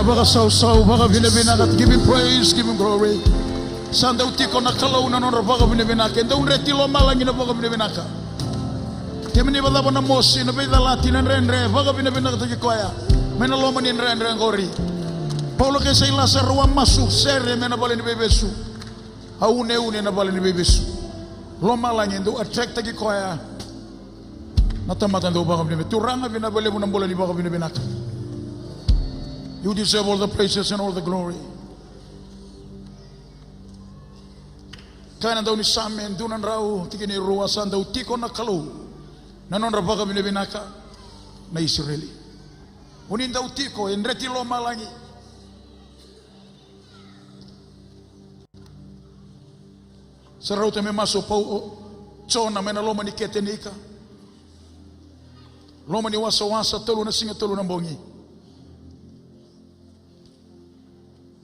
baka sau baka binabinakat. Give him praise, give him glory. Sanda utiko na kalau na nora baka binabinaka. Enda unreti lo malangi na baka binabinaka. Kemini bala na mosi na bida lati na renre baka binabinaka taki koya. Mena lo manin renre ngori. Paulo ke sai lasa ruang masuk sere mena bala ni bebesu. Aune na bala ni bebesu. Lo malangi ndo attract taki koya. Natamatan do baka binabinaka. Turanga binabale mo na bola ni baka binabinaka. You deserve all the praises and all the glory. Kaya daw ni Samen, dunan raw, tikini ruwasan daw, tiko na kalau, nanon rabaga binibinaka, na Israeli. Unin daw tiko, enreti lo malangi. Sarau teme maso pau, chona mena loma ni ketenika. Loma ni wasa tolu na singa tolu na bongi.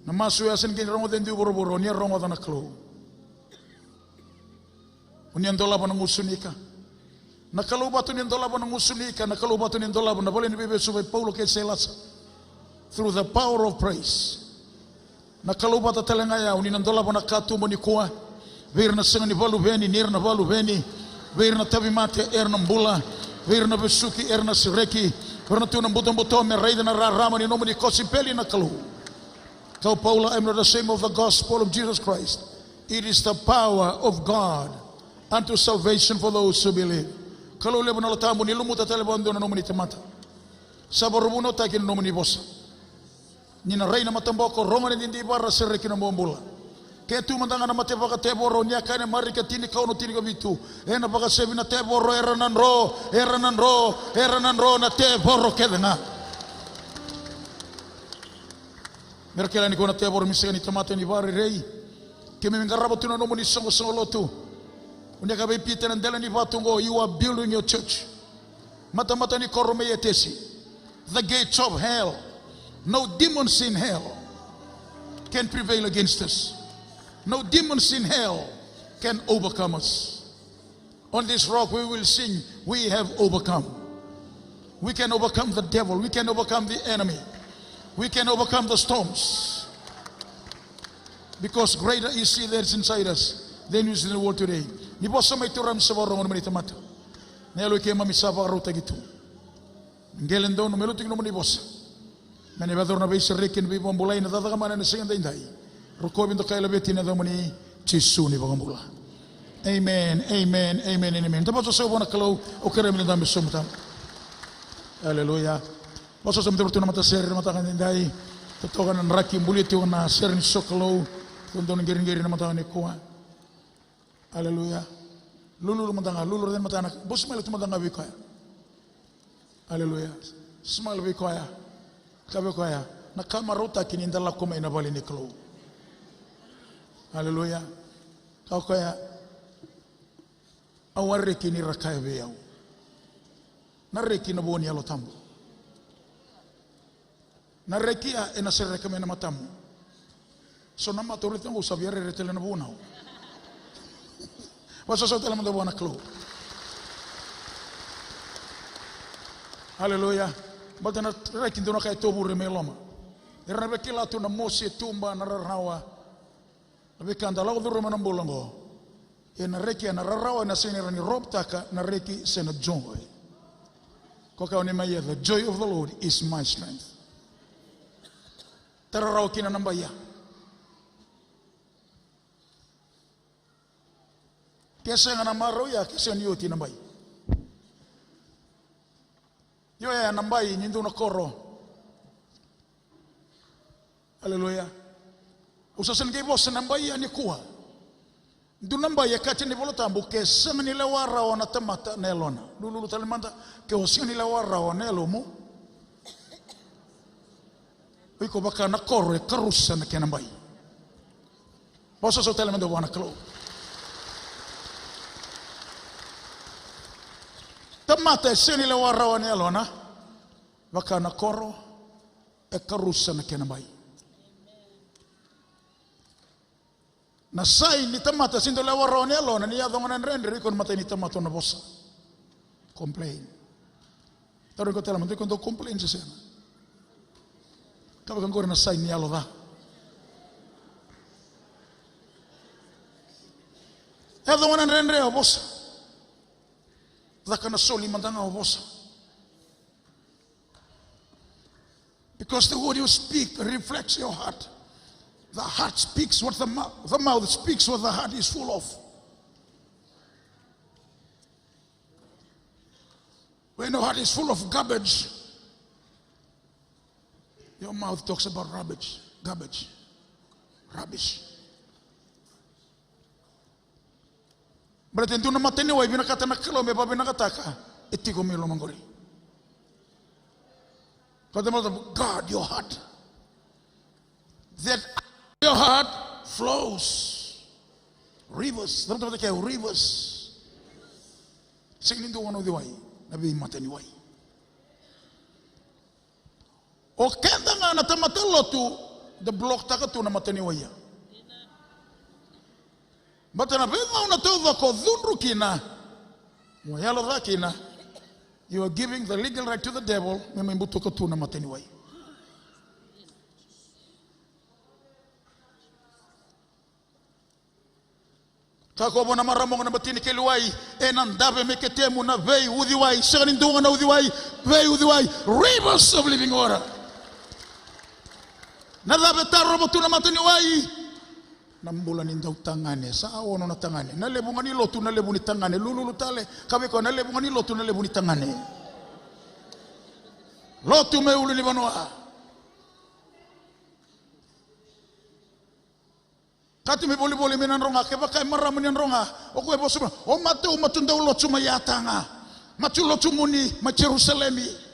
Na maso ya sen rongo den di boro-boro, ni rongo na kalau. Unian dolaba ng usunika. Nakalubato ni dolaba ng usunika, nakalubato ni dolaba na bali ni bebe subay Paulo kay Silas. Through the power of praise. Nakalubata talangaya unian dolaba na katumo ni kuwa. Vir na senga ni balu beni, nir na balu beni. Vir na tabi mate na mbula. Vir na besuki na sireki. Vir na tunang butong-butong me raida na rarama ni nomo ni kosipeli na kalu. Kau Paulo, I'm not ashamed of the gospel of Jesus Christ. It is the power of God unto salvation for those who believe. Kalau lebo na latamu ni lumuta telebon do na nomo ni temata. Sabarubuno takin nomo ni bosa. Ni na reina matamboko ronga ni ndi barra sereki na mombula. Ke tu mandanga na mate baka teboro nya kane mari ka tini kauno tini ka bitu. Na baka sebi na teboro eranan ro na teboro kedena. Merkela ni kona teboro misega ni temata ni bari rei. Ke me ngarabo tu na nomo ni songo lotu. You are building your church. Mata ni korome yetesi. The gates of hell, no demons in hell can prevail against us. No demons in hell can overcome us. On this rock we will sing, we have overcome. We can overcome the devil. We can overcome the enemy. We can overcome the storms. Because greater is he that's inside us than is in the world today. Ni bosa may turam sa warong naman itamata. Nelo kaya mamisaba arota gitu. Ngelen daw numelutik naman ni bosa. Manibador na base rekin bi bombulay na tatakamana na singa dainday. Rukobin to kaya labeti na daw mani Jesu ni bagambula. Amen, amen, amen, amen. Tapos sa ubo na kalaw o karami na dami sumutam. Hallelujah. Basta sa mga naman ta sir mata kanday. Totokan ang rakim bulit yung na sir ni sokalaw. Kundo ng giring-giring naman ta ni kuha. Hallelujah. Lulu matanga, lulu den matanga. Bos smile tumatanga bikoya. Hallelujah. Smile bikoya. Kabe koya. Nakamarota kinindala kuma inabali ni klo. Hallelujah. Kau koya. Aware kini rakaya beyau. Nareki na boni alo tambo. Narekia enasere kame na matamu. So nama torita mo sabiare retele na bunao. Wasa sa tala mo na klo. Hallelujah. Bata na rekin doon kay tobu remeloma. Irabekila tu na mosi tumba na rarawa. Abekanda lago duro man ambulango. Na reki na rarawa na sinira ni robtaka na reki sena joy. Koka ni maya, the joy of the Lord is my strength. Tararaw kina nambaya. Kesa nga namaro ya kesa niyo tinambay. Yo ya nambay nindo na koro. Hallelujah. Usasan kay boss nambay ya ni kuha. Ndu nambay ya kati ni bolotambo kesa nila waraw na tamata nelona. Lulu talimanda ke osi nila waraw nelomo. Iko baka na koro karusa na kenambay. Boss so talimanda wana klo. Tamata seni le warawa ni alona baka na koro karusa na kenambay. Na sai ni tamata sindo le warawa ni alona ni yadong na render kon mata ni tamato na bossa. Complain. Taro ko tala mo ko complain sa sena. Kau kan kau na sign ni alo da. Ela wana rendre o bosa. Da kana soli mandanga o bosa. Because the word you speak reflects your heart. The heart speaks what the mouth speaks what the heart is full of. When your heart is full of garbage, your mouth talks about rubbish, garbage, rubbish. But then do na matene wai binakata na kalo me babi nakataka etiko milo mangori. But the mouth of God, your heart. That your heart flows rivers. Rivers. Singing into one of the way. Nabi mateni way. O kenda nga natamatalo tu the block taka tu na mateni way. But na bema una tova ko dhunru kina. Moyalo da kina. You are giving the legal right to the devil. Memembuto ko tu na mateni way. Kako na maramong na batini keluai enandabe meketemu na vei udiwai seganindunga na udiwai vei udiwai rivers of living water. Nadabe taro tu na mateni wai nambulan indau tangane sa awono na tangane na lebunga ni lotu na lebuni tangane lululu tale kabe ko na lebunga ni lotu na lebuni tangane lotu me ulu ni banoa kati me boli menan ronga ke bakai maram ni ronga o ko bo suma o mateu matunda lotu ma yatanga matu lotu muni ma Jerusalemi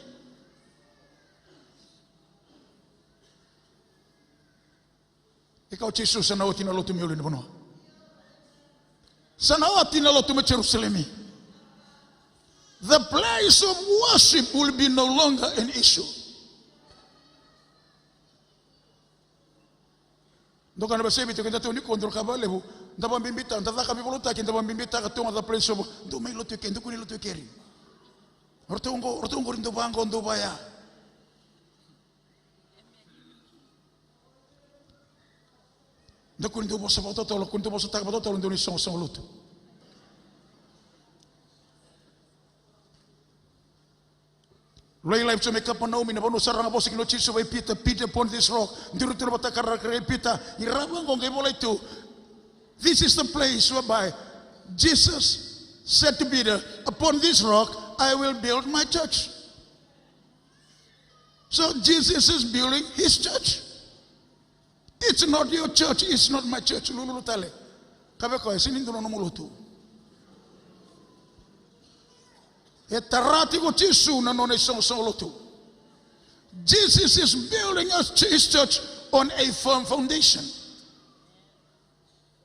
Ikaw Jesus sana o tinalotu mi ulin bono. Sana o tinalotu mi Jerusalem. The place of worship will be no longer an issue. Doka na basebi to kenda to ni kontrol ka ba lebu. Ndaba bimbita ndaba ka bivoluta ki ndaba bimbita ka to the place of do me lotu kendo kuni lotu keri. Ortongo ndo bango ndo baya. Da kundi bo sa foto tolo kundi bo sa ta foto tolo ndoni son luto. Lay life to make up on me na bono saranga bo sikino chiso by Peter upon this rock. Ndiru tiro bata karra Peter irabang kong boleh tu. This is the place whereby Jesus said to Peter, upon this rock I will build my church. So Jesus is building his church. It's not your church, it's not my church. Lulu tale. Kabe ko sinin dono mulutu. E tarati ko tisu na none song lutu. Jesus is building his church on a firm foundation.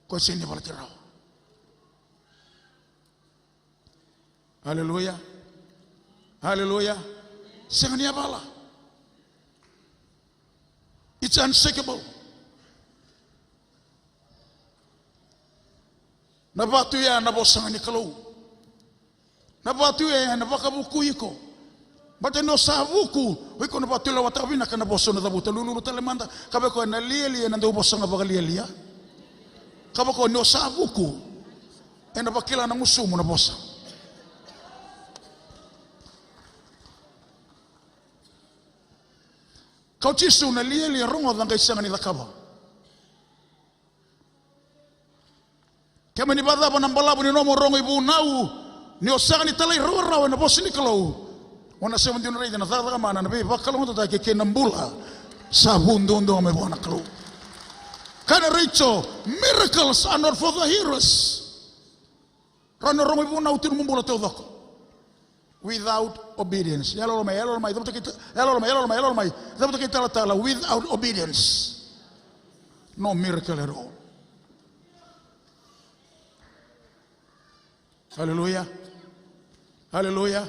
Ko sinin balatiraw. Hallelujah. Hallelujah. Sengania bala. It's unshakable. Nabatu ya nabosanga ni kalau. Nabatu ya nabakabuku iko. Bate no sabuku. Wiko nabatu la watawina kana bosona dabuta lulu telemanda. Kabeko na lieli na ndo bosanga bagalieli. Kabeko no sabuku. Ena bakila na musumu na bosa. Kau chisu na lieli rongo danga isanga ni lakaba. Kama ni bada ba nambala ni nomo rongo ibu nau ni osanga ni talai rawa na bosi ni kalau ona se mandi na na daga mana na be bakalo mo ta ke nambula sabundo ndo me bona kalau kana richo miracles are not for the hearers rano rongo ibu nau tinu mbula te doko without obedience yalo mai dapat kita tala without obedience no miracle at all. Hallelujah. Hallelujah.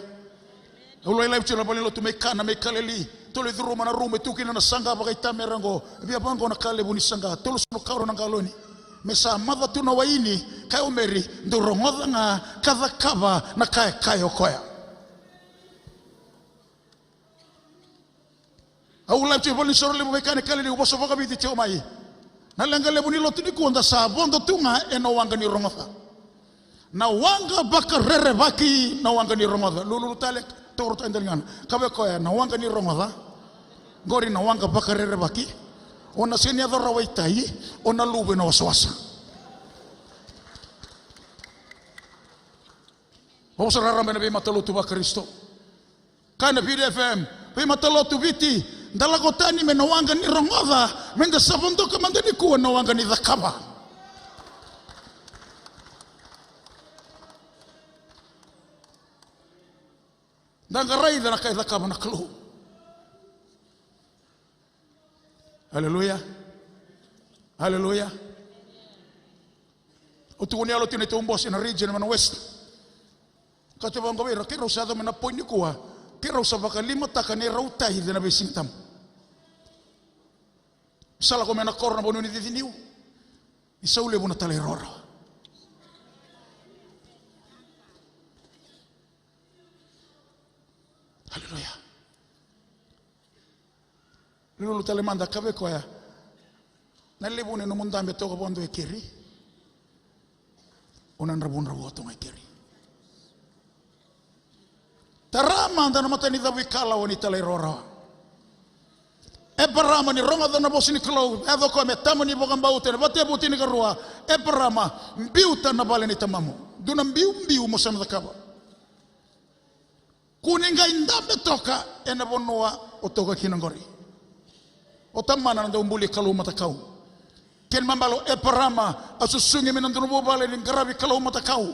Ulai life chila balilo tu mekana mekaleli. Tole dhuru mana rume tu kina na sanga bagai tamerango. Bia bango na kale buni sanga. Tolo sunu kauro na galoni. Mesa madha tu na waini kai umeri ndorongoda nga kadha kava na kai okoya. Au la tiboli soro le mekane kale ni uboso boka biti tio mai. Na lenga le buni lotu ni kuonda sa bondo tunga e no wanga ni rongofa. Na wanga baka rere baki na wanga ni rongofa. Lulu tale toro tendengana. Kabe koya na wanga ni rongofa. Gori na wanga baka rere baki. Ona sini adora waitai, ona lube na waswasa. Vamos orar na bima talotu ba Kristo. Kana PDFM, bima talotu biti, dalagotani me na wanga ni rongofa, menga sabondo ka mandani kuwa na wanga ni dhakaba. Dangarai na kai dhakaba na klu. Haleluya. Haleluya. Utuuni alo tine tumbos in a region man west. Kate bang gawira kira usada mena point ni kuwa. Kira usabaka lima taka ni rautai de na besingtam. Sala ko mena korna bonu ni diniu. Isaule buna tale rora. Haleluya. Lulu tale manda kabe koya. Na lebune no mundambe toka bondo e keri. Onan rabun rabu to e keri. Tarama anda no matani da wikala woni tale rora. E parama ni ronga da na bosini klo. E do ko me tamani bogamba ute bate butini garua. E parama mbiuta na bale ni tamamu. Duna mbiu mo sam da kaba. Kuninga indambe toka e na bonua o toka kinangori. O tamana nanda umbuli kalau matakau. Ken mambalo e parama asusungi menandu bale ni garabi kalau matakau.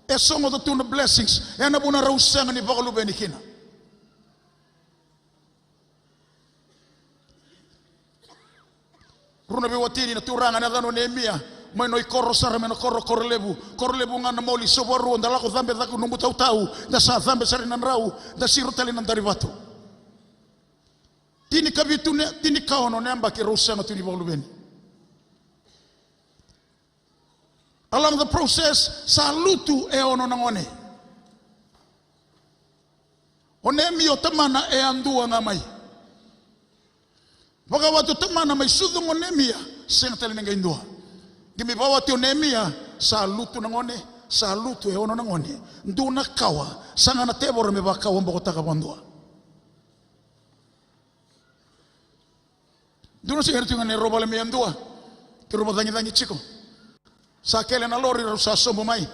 E songo do tuna blessings e na buna rausanga ni bakalu benikina. Runa be watini na turanga na dano Nehemia mai noi korro sara mena korro lebu ngana moli soboru ndala ko zambe zaku numbu tau da sa zambe sari nan rau da siru tali nan daribatu. Tini kabitune tini kaono namba ki rusana tuni bolubeni. Along the process salutu e ono nangone. Onemi o tamana e andua ngamai. Baka watu tamana mai sudu ngonemia sena tali nga indua. Gimi bawa ti onemia salutu nangone salutu e ono nangone. Nduna kawa sanga na teboro me baka wombo kotaka bondua. Dulu si hertu ngane roba le miandua ke roba dangi chiko sa kele na lori sa sombo mai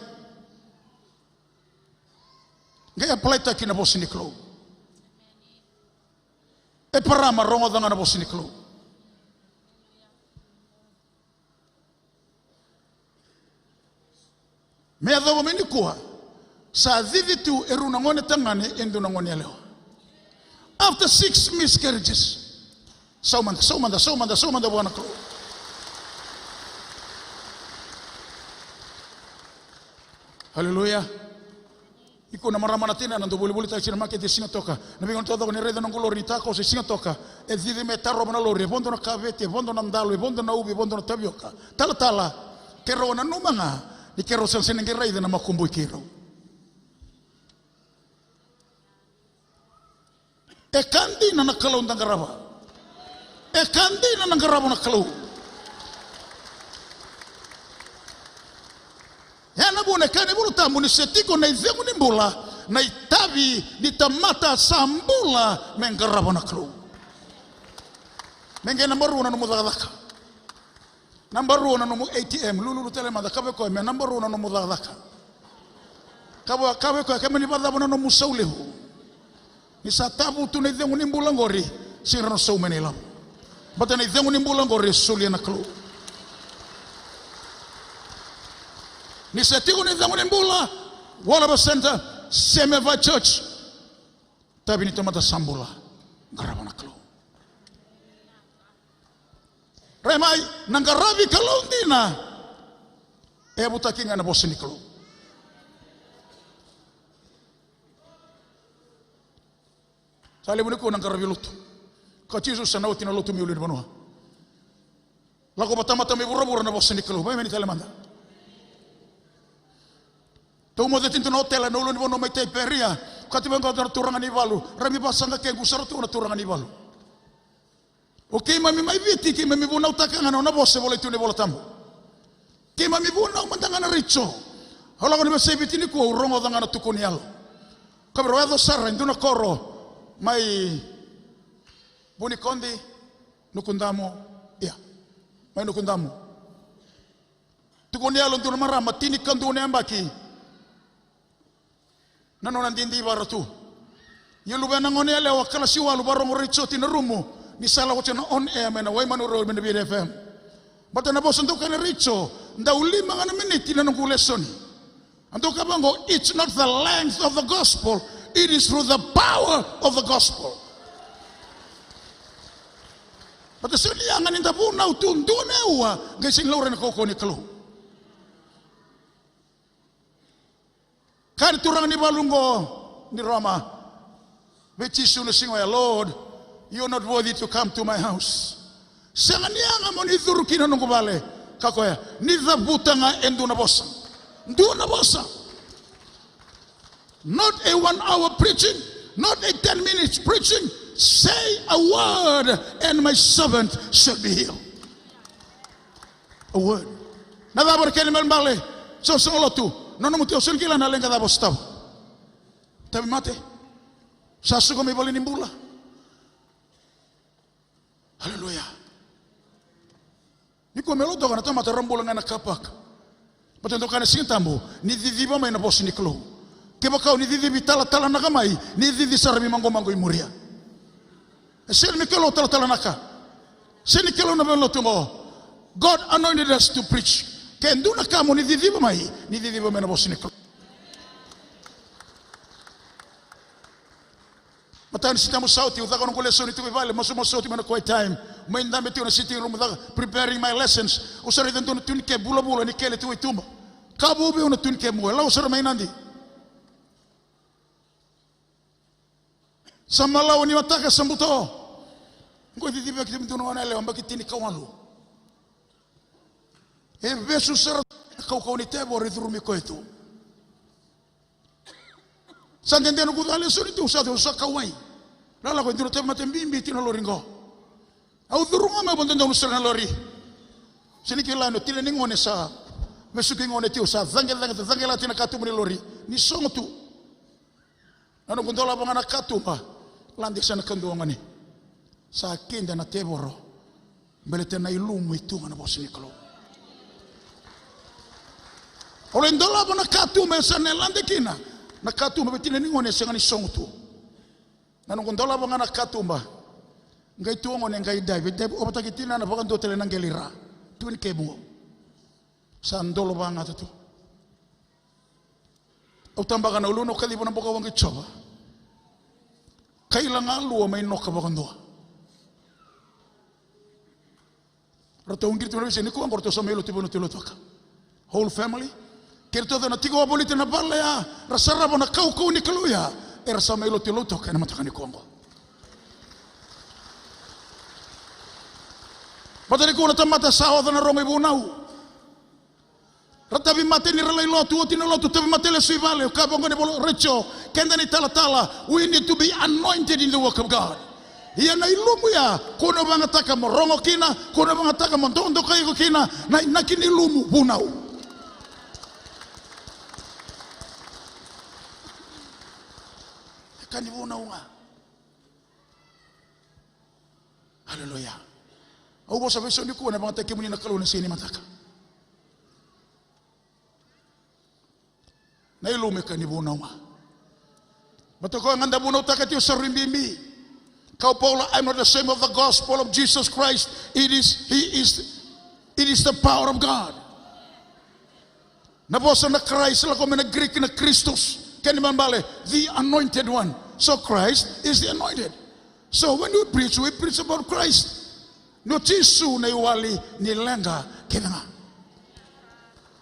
ngaya plata kina bosini klo e parama rongo danga na bosini klo me ado meni kuwa sa vivitu eru na ngone tangane endu na ngone leo after 6 miscarriages. Saumanda buana klo. Haleluya. Iko na marama natina nando buli ta china make de singa toka. Na bingon todo ne redo ngolo rita ko se singa toka. E vive metaro na lori bondo na kavete bondo na ndalo bondo na ubi bondo na tabioka. Tala kero na numanga ni kero sansen ngi redo na makumbu kero. E kandi na nakalo ndangaraba. E kandi na nangarabo na kalau. Yana bune kane bulu tamu ni setiko na izengu ni mbula na itabi di tamata sambula mengarabo na kalau. Menge number 1 na mudadaka. Number 1 na numu ATM lulu tele manda kabe ko me number 1 na mudadaka. Kabe ko kame ni bada bona no musaulehu. Ni satabu tu na izengu ni mbula ngori sirano sau menela. Bata na izengu ni mbula ngori sulia na klo. Ni setigo ni izengu ni mbula Walaba Center Semeva Church tabi ni tomata sambula garaba na klo. Remai nangarabi kalo ndina e butakinga na bosini klo. Sali buniko nangarabi lutu. Kachisu sana utina lutu miuli ni banua. Lago batamata mi burabura na bosini klo. Bai meni telemanda. Tau mo detinto na hotel na ulo ni bono mai te peria. Kati bengo na turangan ni balu. Rami basanga ke gusaro tu na turangan ni balu. Okay, mami mai viti ki mami vuna utakanga na bosse vole tu ne vola tambo. Ki mami vuna umandanga na richo. Hala ko ni sai viti ni ko rongo danga na tukuni alo. Ka bro edo sarra nduna koro mai buni kondi nukundamo ya. Mai nukundamo. Tukuni alo nduna marama tini kandu ne ambaki. Nano nandindi baratu. Yelu bana ngone ale wakala siwa lu barong richo tina rumu. Ni sala ko na on air mena way manuro mena BFM. Bata na boss ndoka na richo nda ulima ngana minute na ngu lesson. Andoka bango, it's not the length of the gospel, it is through the power of the gospel. Bata sili angan inda bu na utundune uwa gaising laura na koko ni kalu. Kari turang ni balungo ni Roma. Which is soon sing, Lord, you're not worthy to come to my house. Sanganyanga mo ni durukina nung kubale. Kakoya, ni dhabuta nga enduna bosa. Nduna bosa. Not a 1 hour preaching, not a 10 minutes preaching. Say a word and my servant shall be healed. A word. Nadabar kelimel mbale. So solotu. Nono mutio sengkila na lenga dabos tau. Tabi mate. Sasu ko may bali nimbula. Hallelujah. Ni ko melo doga na tama tarambola nga nakapak. Patendo kana sintambo ni didiba may na boss ni klo. Keba kao ni didibi tala na kamay ni didi sarami mango imuria. Sen mi kelo tala naka. Sen ni kelo na belo tungo. God anointed us to preach. Kendo na kamo ni didiba may na boss ni klo. Matan sita mo sauti uta kono kule soni tuwi vale maso sauti mana quite time mainda meti na sitting room preparing my lessons usari den tun ke bula ni kele tuwi tumba kabu be una tun ke mo la usara mainandi samala ni mataka sambuto ngo di be kitim tun ona le ambaki tini kawalu e besu sara kau ni tebo ridurumi ko itu santende no kudale suri tu usado usakawai lala ko ndiro tema tembimbi tino loringo au durunga ma bondo no sura lori sini kila no tile ngone sa mesuki ngone ti usa zangela tina katu muri lori ni songo tu nano gondola bangana katu pa landi sana kando ngani sa kinda na teboro belete na ilumu itu ngana bosni kalo ole ndola bana katu me sana landi kina na katumba betina ningone sengani songutu nanu gondola banga na katumba ngai tuongo ne ngai dai bete obata kitina na banga dotele nangelira tuin kebu sandolo banga tu utamba kana uluno kali bona boka wangi choba kaila ngalu mai noka banga ndo roto ungir tu ni ko angorto somelo tibono tilo toka whole family kerto na tigo abolite na balea rasara bona kau ni kaluya era samelo tiloto kana matakani kongo patari ko na tamata sao na rongo ibunau ratabi mate ni relay lotu otino lotu tabi mate le suivale ka bongo ne bolo recho kenda ni tala we need to be anointed in the work of God ia na ilumu ya kono banga taka morongo kina kono banga taka mondondo kai ko kina na kini ilumu bunau kanibuna unga haleluya au bosa beso ni ko na banga take muni na kalu na sini mataka na ilume kanibuna unga batoko nganda buna utaka ti usarimbi kau Paul I'm not ashamed of the gospel of Jesus Christ it is the power of God na bosa na Christ la ko na Greek na Christus the anointed one. So Christ is the anointed. So when we preach about Christ. No tisu na iwali ni lenga kinanga.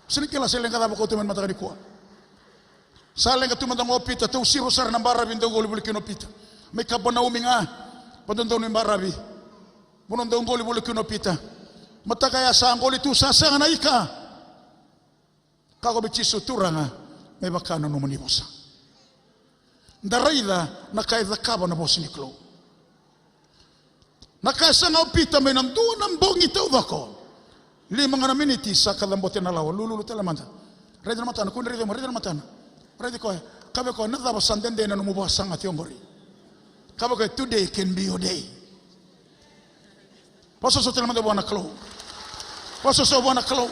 Sini kila selenga da bako tuman mataka dikuwa. Sa lenga tuman dango pita tu siro sar na barabi ndo goli bulikino pita. May kabona uminga padondo ni barabi. Bonondo goli bulikino pita. Mataka ya sa ngoli tu sa na ika. Kako bichisu turanga may bakano no manibosa. Daraida na kaida kaba na boss ni klo. Nakasa nga upita may nanduan ang bongi tao dako. 5 minutes sa kalambote na lawa. Lulu telemanda. Ready na matana. Kun ready na matana. Ready ko. Kabe ko na daba sandende na numubuha sang at yombori. Kabe ko today can be your day. Paso so telemanda buwana klo. Paso so buwana klo.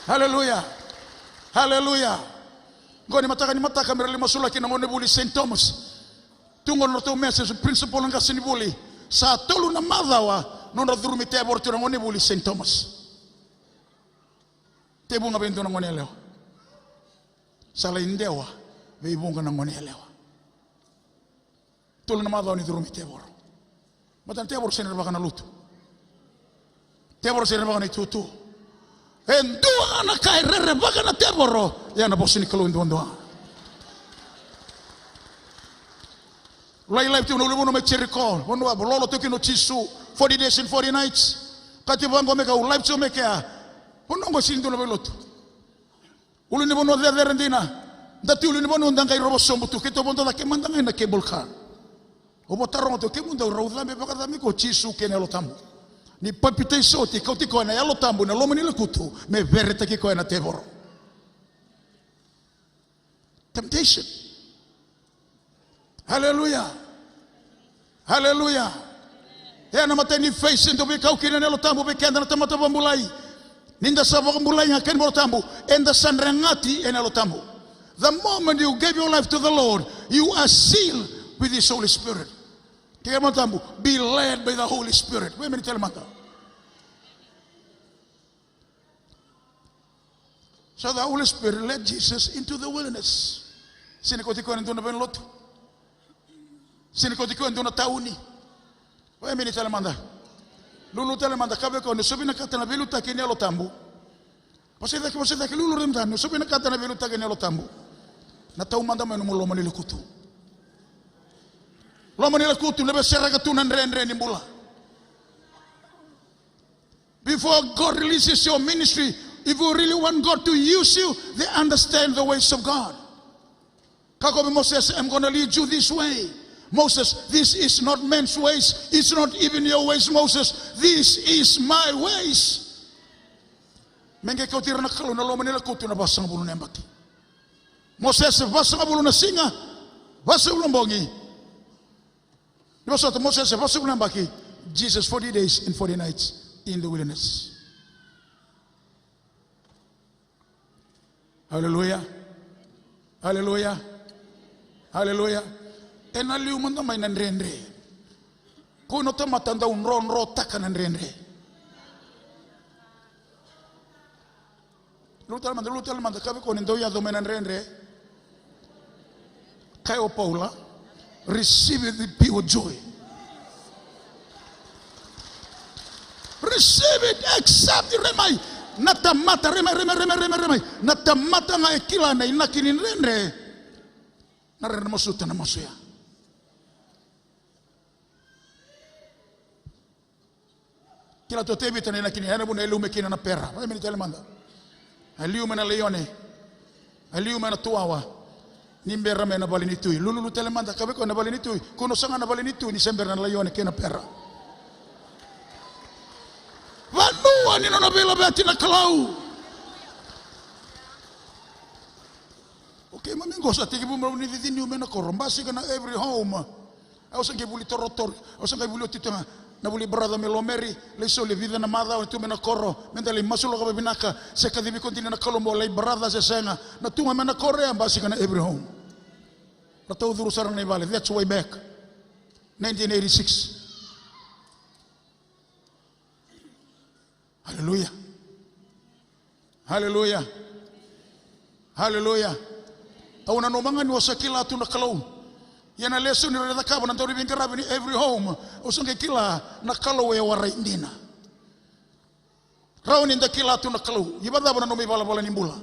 Hallelujah. Hallelujah. Ngoni mataka merali masula kina ngone buli St. Thomas. Tungon no to message principle nga sinibuli. Sa tolu na madawa non radurumi tebor tu ngone buli St. Thomas. Tebu nga bento ngone leo. Sala indewa ve ibunga ngone leo. Tolu na madawa ni durumi tebor. Matan tebor senir baka na lutu. Tebor senir baka na tutu. Endua na kai rere baka na teboro. Ya na bosini kalu endua. Lai tu no me cheriko. Wono lolo toki no chisu 40 days and 40 nights. Kati bango meka u live tu meka. Wono ngo sindu no belotu. Ulu ni bono de rendina. Dati ulu ni bono ndanga i robo sombutu kito bondo da kemanda na cable car. O botaro to kemunda roda me baka da me ko chisu kenelo tamu. Ni papite soti kauti ko na yalo tambu na lomo ni lekutu me verete ki ko na tevoro. Temptation. Hallelujah. Hallelujah. Ya na mateni face into be kaukina nelo tambu be kenda na tamata bambulai. Ninda sabo bambulai ngaken bo tambu enda sanrangati enelo tambu. The moment you gave your life to the Lord, you are sealed with His Holy Spirit. Kaya matambu, be led by the Holy Spirit. Wait a minute, tell mata. So the Holy Spirit led Jesus into the wilderness. Sinikotiko nito na benloto. Sinikotiko nito na tauni. Wait a minute, tell manda. Lulu tell manda kabe ko nusubi na kata na beluta kini alo tambu. Pasida ki lulu rimda nusubi na kata na beluta kini alo tambu. Na tau manda manu mulo manila kutu. Lo manila kutu lebe seraka tunan rendre ni mula. Before God releases your ministry, if you really want God to use you, they understand the ways of God. Kakobe Moses, I'm going to lead you this way. Moses, this is not man's ways. It's not even your ways, Moses. This is my ways. Menge kau tira na kalau na lo manila kutu na basang bulu nembaki. Moses basang bulu na singa, basang bulu bongi. Moses basang bulu nembaki. Jesus 40 days and 40 nights in the wilderness. Hallelujah. Hallelujah. Hallelujah. Enaliu manda mai nanrendre. Kuno ta matanda un ron rota kan nanrendre. Lutal manda kabe ko ndo ya do nanrendre. Kayo Paula receive the pure joy. Receive it, accept it, remai. Natamata remai. Natamata nga ekila na inakinin rendre. Narena masuta na masuya. Kila totebi tana inakinin hana buna elume kina na pera. Wala mini telemanda. Aliume na leone. Aliume na tuawa. Nimbera me na balinitui. Lulu telemanda kabe ko na balinitui. Kuno sanga na balinitui ni sember na leone kina pera. Vanua ni na bela beti na kalau. Okay, mamingo sa tigi bumra ni dini umena korombasi kana every home. Au sange buli torotor, au sange buli titanga na buli brother melomeri, le sole vive na mada tu mena korro, mendali masulo ka binaka, se ka dibi kontina na kolombo le brother se senga, na tu mena korre ambasi kana every home. Na tau duru sarang na ibale, that's way back. 1986. Hallelujah. Hallelujah. Hallelujah. Au na nomanga ni wasakila tu na kalau. Yana leso ni reda kaba na tori bingara ni every home. Usunge kila na kalau ya waraindina. Rauni nda kila tu na kalau. Ibada bana nomi bala bala nimbula.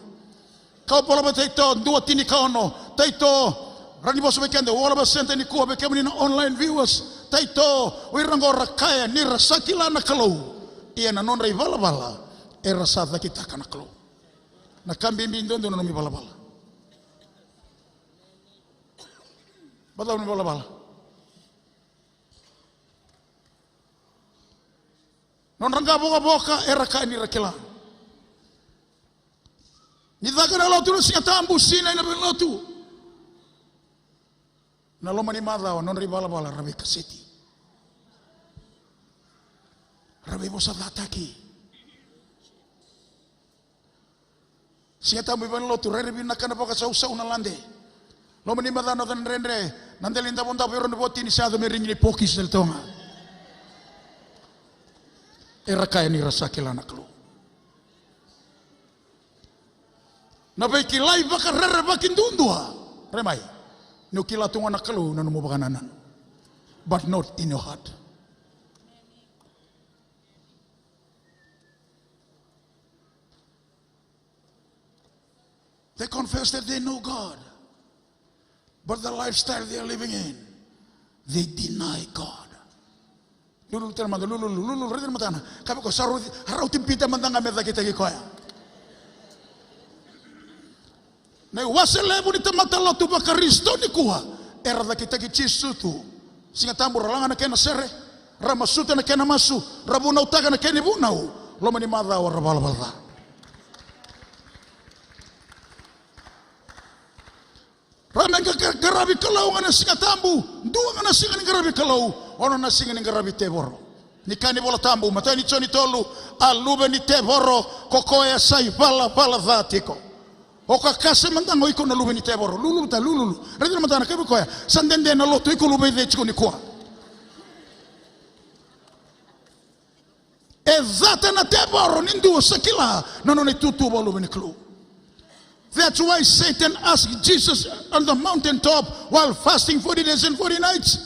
Kau pola ba taito dua tini kaono. Taito rani boso bekende wala ba sente ni kuwa bekemni na online viewers. Taito wirango rakaya ni rasakila na kalau. Ia na non rai bala bala. Era sadha kita kana kalau. Na kambi mbindondo na nomi bala bala. Bataw ni bala bala. ka boka era ka ni rakela ni daga na lotu si atambu sina ina lotu na loma ni madao non ribala bala rabi kaseti rabi bosa dataki si atambu ban lotu rebi na kana boka sau na lande loma ni madao no dan rendre nandelinda bonda pero no boti ni sado me ringi pokis del tonga era kaya ni rasa kelana klo na bai kilai baka rere bakin dundua remai no kila tunga na klo na mo bakananan but not in your heart. They confess that they know God, but the lifestyle they are living in, they deny God. Lulu termanda lulu reden matana kabe ko saru harau timpita mandanga meda kita gikoya na wasele buni tamata lotu bakaristo ni kuha era da kita gichisu tu singa tambur langa na kena sere ramasuta na kena masu rabuna utaga na kena bunau loma ni madha wa rabala balda ramenga garabi kalau ngana singa tambu dua ngana singa garabi kalau ono na singa ngarabi teboro nikani bola tambu matani choni tolu alube ni teboro kokoya sai bala vatiko oka kase mandango iko na lube ni teboro lulu redi matana kabe koya sandende na loto iko lube de chiko ni kwa ezata na teboro nindu sakila nono ni tutu bolo ni klu. That's why Satan asked Jesus on the mountaintop while fasting 40 days and 40 nights,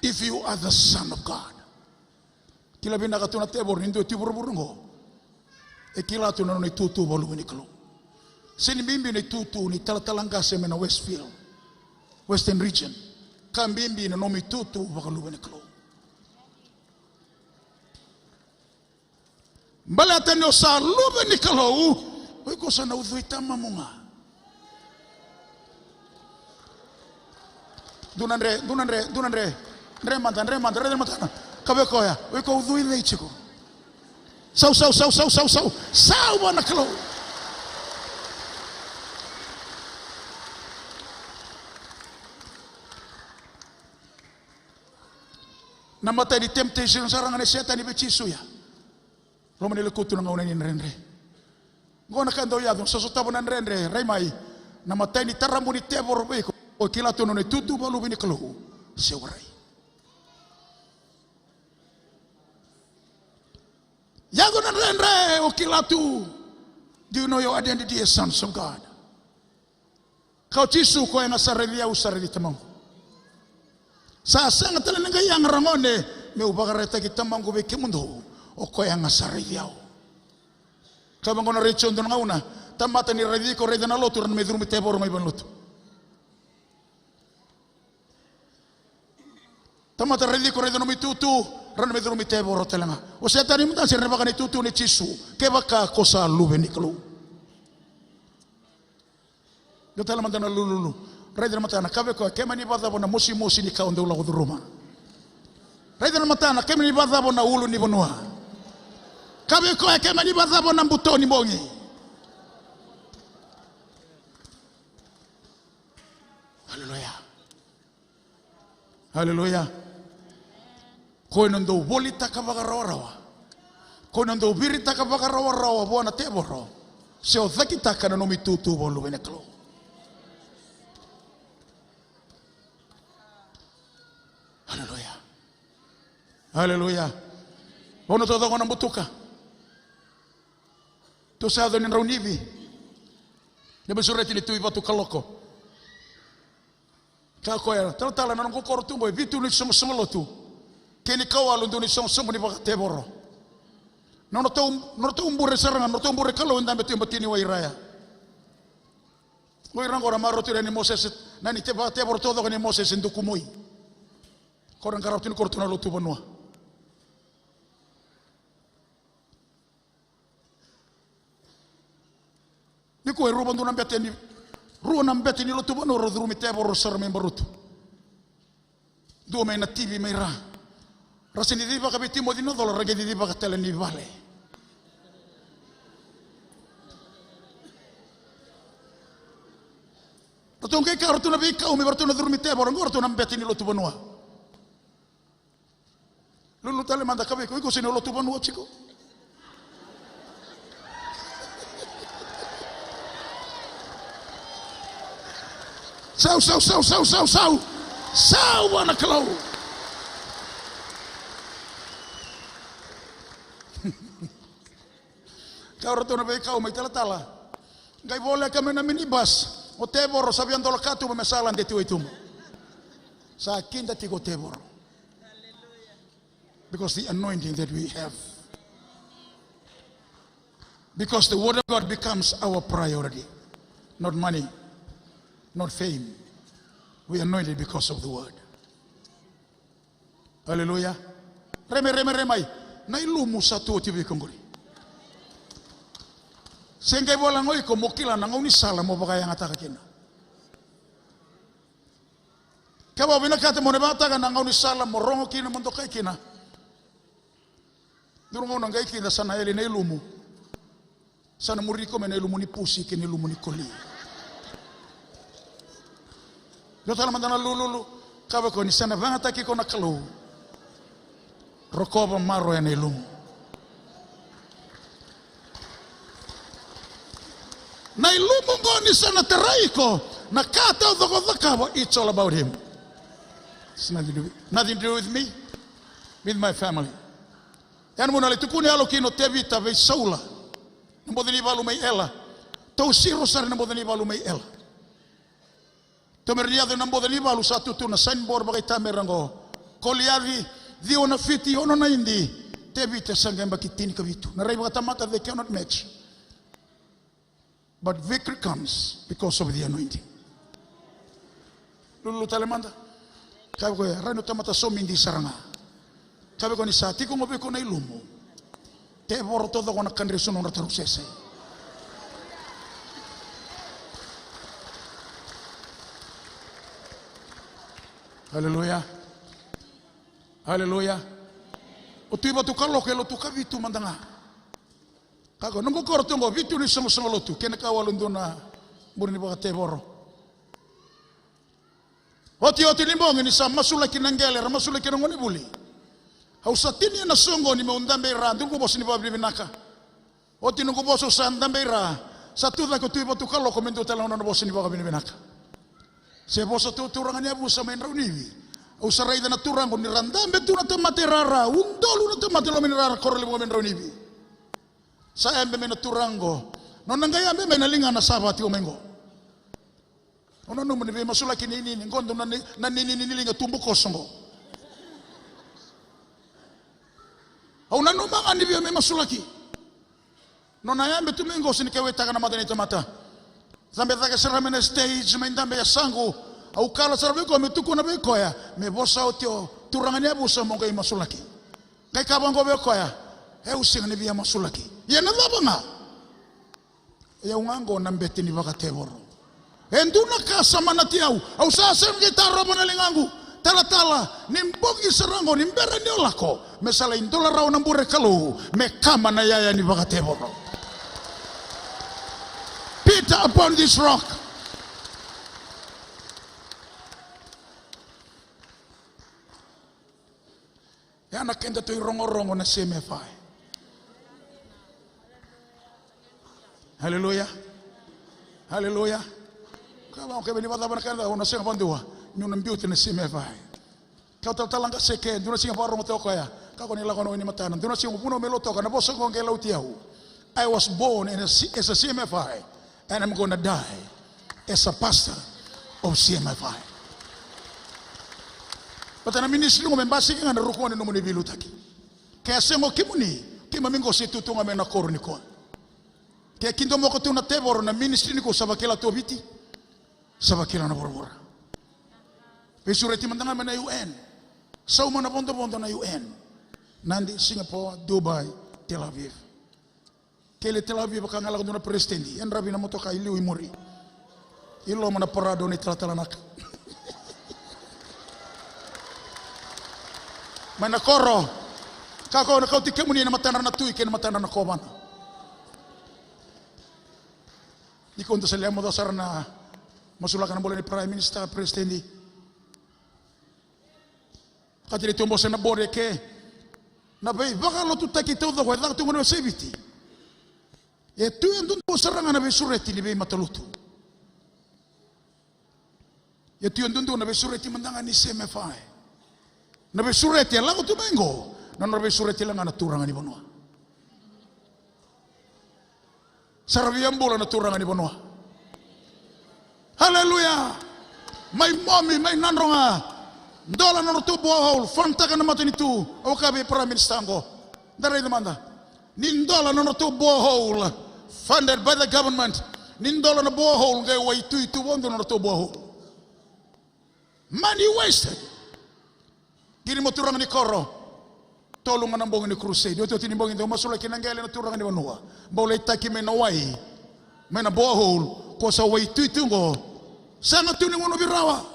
if you are the Son of God. Kila binaka tuna tebor nindo tiburburungo. E kila tuna ni tutu bolu ni klo. Sini bimbi ni tutu ni talatalanga seme na Westfield, Western region. Kam bimbi na nomi tutu bakalu ni klo. Mbala tano sa lube ni klo. Oi ko sana udhui tama munga. Dunandre. Remanda. Kabe koya. Oi ko udhui leichiko. Sau. Sau bana klo. Namatay di temptation sarang ni setan ni bechisu ya. Loma ni lekutu na ngauna ni nrenre. Ngona kando yadong sasutabo nan rendre remai na matay ni taramu ni tebor beko o kila tono ni tutu balu bini kalo sewrai yago nan rendre o kila tu. Do you know your identity as sons of God? Kau tisu ko yang asareli au sareli tamang sa sanga tala nga yang rangone me ubagareta kitamang go beke mundo o ko yang asareli au kabang kono rechon don ngauna tamata ni redi ko reda na lotu ran medru mi tebor mai ban lotu tamata redi ko reda no mi tutu ran medru mi tebor telanga o setani mutan sir baka ni tutu ni chisu ke baka kosa lube ni klo gatala mandana lulu reda matana kabe ko kemani bada bona mosi ni kaunde ula ruma reda matana kemani bada bona ulu ni bonua kabe ko ke mani bazabo na mbutoni bongi haleluya ko nondo bolita ka bagarawa ko nondo birita ka bagarawa bona teboro se o zakita kana no mitutu bolu beneklo haleluya ono todo kona mbutuka to sado ni raunivi ne besureti ni tu ibatu kaloko ka koya tala na ngo kortu boy vitu ni somo lotu keni kawalu nduni somo ni bakate boro no to umbure saranga no to umbure kalo ndambe timbotini wa iraya Ngoi rangora maroti ni Moses nani te boro todo ni Moses ndukumoi korang karotini kortuna lotu banua Niko ruban du nambete ni ruo nambete ni lotu bano rodru mi tebo rosar me barutu. Do me na TV me ra. Rasa ni diba kabiti mo din dolo rage di diba katela ni vale. Ratong kay karto na bika umi barto na durmite borong gorto na beti ni lotu banua. Lulu tale manda kabe ko sino lotu banua chiko. Sau wana kalau. Kau rato na bika umi tala. Gai boleh kami na minibus. O Teboro sabiando la katu mesalan de tu itu. Sa kinda tigo Teboro. Because the anointing that we have. Because the word of God becomes our priority. Not money. Not fame. We are anointed because of the word. Hallelujah. Remai. Na ilumu sa tu tibi kongori. Sehingga bola ngoi ko mokila na ngoni sala mo baka yang ataka kina. Kaba bina kata mo ne bata ka na ngoni sala mo rongo kina mo tokai kina. Durungo na ngai kina sana ele na ilumu. Sana muriko me na ilumu ni pusi ke ni ilumu ni koli. Yo tala mandana lulu kaba ko ni sana vanga taki ko na kalu. Rokoba maro ya na ilumu. Na ilumu ngoni sana teraiko na kata udhokadhakawa. It's all about him. It's nothing to do with me, with my family. Yan muna litukuni alo kino tevita vei saula nambodhani balu mai ela tau siro sari nambodhani balu mai ela tomeriado nambodhani balu satu tu na signboard bagai tamerango koliavi dio na fiti ono na indi tevita sangamba kitini kavitu na rai bagatamata they cannot match. But victory comes because of the anointing. Lulu talemanda. Kabe ko rano tamata so mindi saranga. Kabe ko ni sati ko ngobe ko na ilumu. Te boro todo ko na kandreso no tarusese. Hallelujah. Hallelujah. O tu iba tu kalo ke lo tu kavitu mandanga. Kako nungu korto ngo vitu ni sama lotu kena kawalundu na burni baka Teboro. Oti limbongi ni sama masula kinangele ramasula kinangoni buli. Hausatini na songo ni meundambe ra nungu bosi ni babli binaka. Oti nungu boso sandambe ra satu la ko tu iba tu kalo komendo tala na bosi ni baka binaka. Se boso tu turanganya bu sama enrauniwi. Usarai na turango ni randambe tu na tomate rara undolu na tomate lo minara korle mo enrauniwi. Saya ambe mena turango. Nona ngai ambe mena linga na sabati omengo. Ono no mene masula kini nini ngondo na nini linga tumbu kosongo. Au nanu manga ni me masula ki. Nona yambe tumengo sinikewe taka na madani tomata. Zambe taka sera mena stage mendambe ya sangu. Au kala sera beko metuko na beko ya. Me bosa otio turangania busa monga i masula ki. Kai kabango beko ya. Using ni via masulaki. Ya nadabanga. Ya ungango nambeti ni baka Teboro. Enduna kasa manatiau. Au sasa mgitaro bona lingangu. Tala nimbogi serango nimbere ni olako. Mesala indola rao nambure kalu. Mekama na yaya ni baka Teboro. Peter upon this rock. Ya nakenda tu rongo na semefai. Hallelujah. Hallelujah. Kama ukebeni bata banakanda unasema bandua nyuna mbiuti na semefai. Kau talanga seke nduna singa paro motoko ya. Kako ni lakono ni matana. Nduna singa puno melotoka na boso ngela utiau. I was born as a CMFI and I'm going to die as a pastor of CMFI. But na ministry ngo membasi ngana rukuani no monibilu taki. Kaya sengo kimuni kimamingo situtunga mena korni ko. Kaya kindo mo ko tu na Teboro na ministry niko sabakela to biti. Sabakela na borbora. Pesureti mandanga mena UN. Sauma na bondo na UN. Nandi Singapore, Dubai, Tel Aviv. Kele Tel Aviv ka ngala ko na presidenti. En rabi na motoka iliu imuri. Ilo mana parado ni tratalanak. Mana koro. Kako na kau tikemuni na matana na tui ke na matana na komana. Di konto sa liamo dasar na masulakan bola ni Prime Minister Presidente. Katili tumbo sa na bore ke na bay baka lo tu takita udah kwa dak tu mana sebiti. E tu yang tuntu serangan na bay sureti ni bay matalutu. E tu yang tuntu na bay sureti mandangan ni semefai. Na bay sureti ala ko tu mengo. Na bay sureti lang na turangan ni bonua. Sarabiang bola na turangan ni bonua. Hallelujah. My mommy, my nanronga. Ndola na tu bohol, fanta ka na matini tu. O kabe Prime Minister ko. Daray demanda. Nindola na tu bohol, funded by the government. Nindola na bohol ngay way tu wondo na tu bohol. Money wasted. Gini mo turang ni Koro. Tolong manambong ni crusade. Ito tinimbong ito masula kinanggala na turang ni Manua. Bawlay taki may naway. May na bohol ko sa way tu ngo. Sana tuning mo birawa.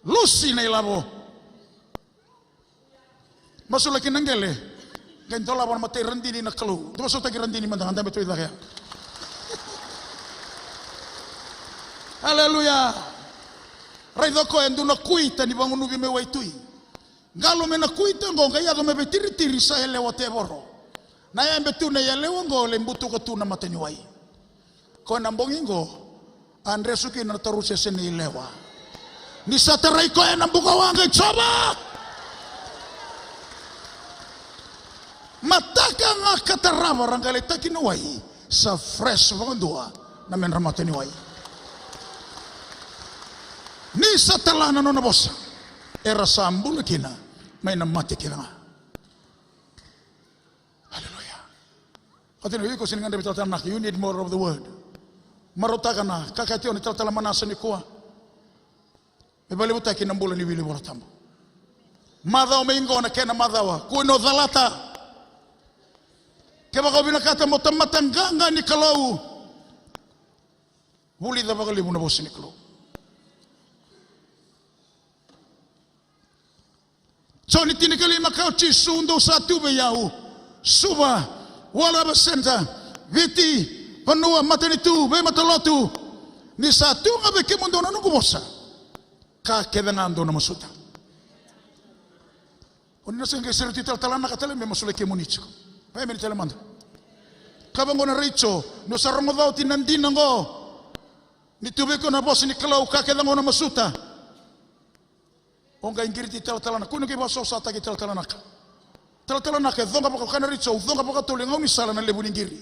Lucy na ilabo. Masula kinanggele. Ganito laban matay randini na kalu. Tumasok tagi randini mandang dami tuwi kaya. Hallelujah. Raido ko endo na kuita ni bangun ubi me waitui. Galo me na kuita ngo kaya do me betiri sa ele whatever. Na ya betu na ya lewo ngo le mbutu ko tu na matanyuai. Ko nambongingo Andre suki na tarusya seni lewa. Ni sa taray ko ay nambuka wangay tsoba. Mataka nga katarama ranggalita kinuway sa fresh vangandua na menramata niway. Ni sa talana no nabosa era sambul kina may namati kina nga. Hallelujah. Katino yuko siningan David Taltanak, you need more of the word. Marutaka na kakatio ni Taltalamanasan ni kuwa. Ibalibuta kinambula ni Willy Waratambo. Madhaw maingo na kena madhawa. Kuno dhalata. Kaya baka binakata mo tamatanganga ni Kalau. Huli da baka libo na bosi ni Kalau. So ni tinikali makauchi sundo sa tube yau. Suba. Wala basenta. Viti. Panua matanitu. Be matalotu. Ni sa tu nga bekimundo na nukubosa. Ka kedangan na masuta. Kung nasa nga siriti taltalana katala may masula kemunichiko. May may talamanda. Kabang ko na richo, no sa ramadaw tinandin ngo. Nitubig ko na boss ni Kalau ka kedangan na masuta. Kung ka ingiriti taltalana, kung naging baso sa tagi taltalana ka. Taltalana ka, dhong ka pa ka na richo, dhong ka pa ka tulingaw ni sala na lebuning giri.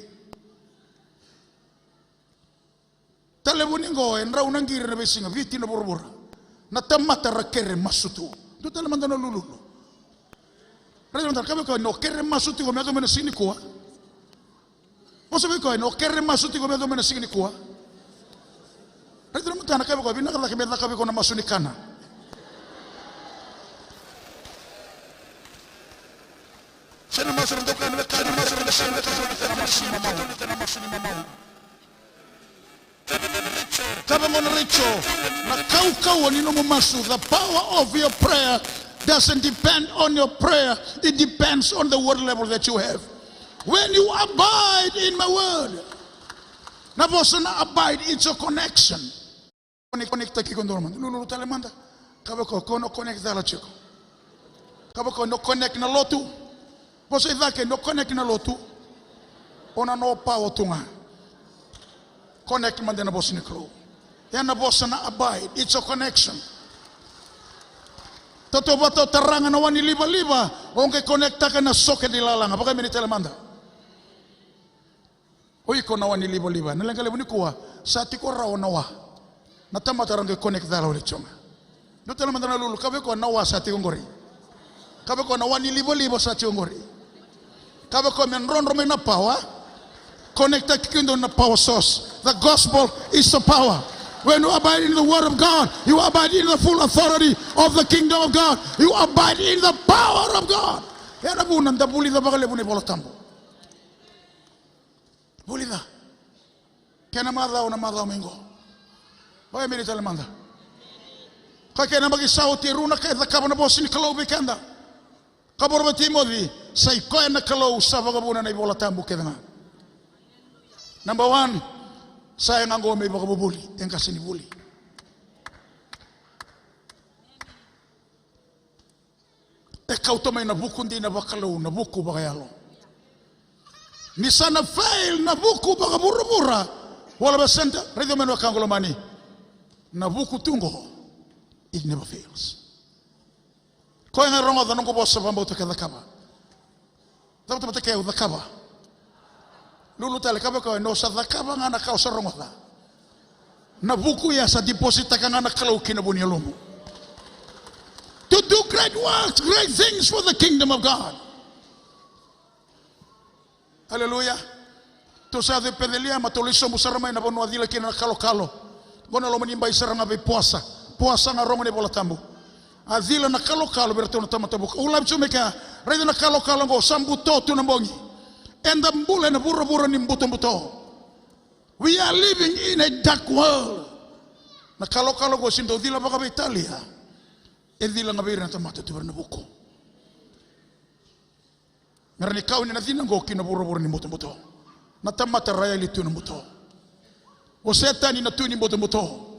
Talebuning go, enraw nang giri na besinga, viti na burbura. Natamata rakere masutu. Do tala mandano lululu. Rado ndar kabe ko no kere masutu ko medo menasini ko. Oso be ko no kere masutu ko medo menasini ko. Rado mutana kabe ko binaka kabe da kabe ko na masuni kana. Sana masuni do kana kana masuni da sana kana masuni mama. Kabang on richo na kau ni no masu. The power of your prayer doesn't depend on your prayer, it depends on the word level that you have. When you abide in my word, na bosa na abide, it's a connection. Connect ki kondorman lulu talemanda kabe ko no connect dala chiko kabe ko no connect na lotu bosa idake no connect na lotu ona no power tunga connect mande na bosa ni kro. Yan na bosa na abide. It's a connection. Toto bato tarangan na wani liba-liba. Onge connecta ka na soke di lalanga. Baka minitela manda. Uy ko na wani liba-liba. Nalangkalibu ni kuwa. Sa tiko raw nawa. Natama tarang ke connect dala ulit chonga. Dote na manda na lulu. Kabe ko nawa sa tiko ngori. Kabe ko na wani liba-liba sa tiko ngori. Kabe ko menron na power. Connecta kikindo na power source. The gospel is the power. When you abide in the word of God, you abide in the full authority of the kingdom of God. You abide in the power of God. Yana bunan da bulida bagale buni bola tambo. Bulida. Kena madha una madha mingo. Baya miri talemanda. Kaya kena bagi sauti runa kaya da kabana bosi ni Kalau bikanda. Kabor Timothy, say koe na kalau sa vagabuna na ibola tambu kedanga. Number 1, saya nganggo may vagabubuli, yang kasih nibuli. Ikaw tamay nabuko hindi na bakalaw, nabuko bakayalo. Ni sana fail, nabuko bakabura-bura. Wala ba senta, redo menu akangolomani. Nabuko tungo, it never fails. Ko nga rongo da nungo bossa bambo to kada kaba. Dapat mata kaya da kaba. Lulu tale kaba ko no sa da kaba nga nakao sa rongo da. Nabuko ya sa deposita ka nga nakalaw kinabuni lumo. To do great works, great things for the kingdom of God. Hallelujah. To sa de pedelia matoliso musarama na bono adila kina nakalo-kalo. Gono lo manimba isaranga be puasa. Puasa nga rongo ne bola tambu. Adila na kalo-kalo berarti na tamatabuka. Ulam sumeka, reda na kalo-kalo ngo sambuto tu nambongi. Enda mbule na bura-bura ni mbuto-mbuto. We are living in a dark world. Na kalo-kalo ngo sindo dila baka ba Italia. Edila nga bira na tamata tu bernabuko. Ngarani kau ni na dina ngo kina bura-bura ni mbuto-mbuto. Na tamata raya li tu nambuto. O setani na tu ni mbuto-mbuto.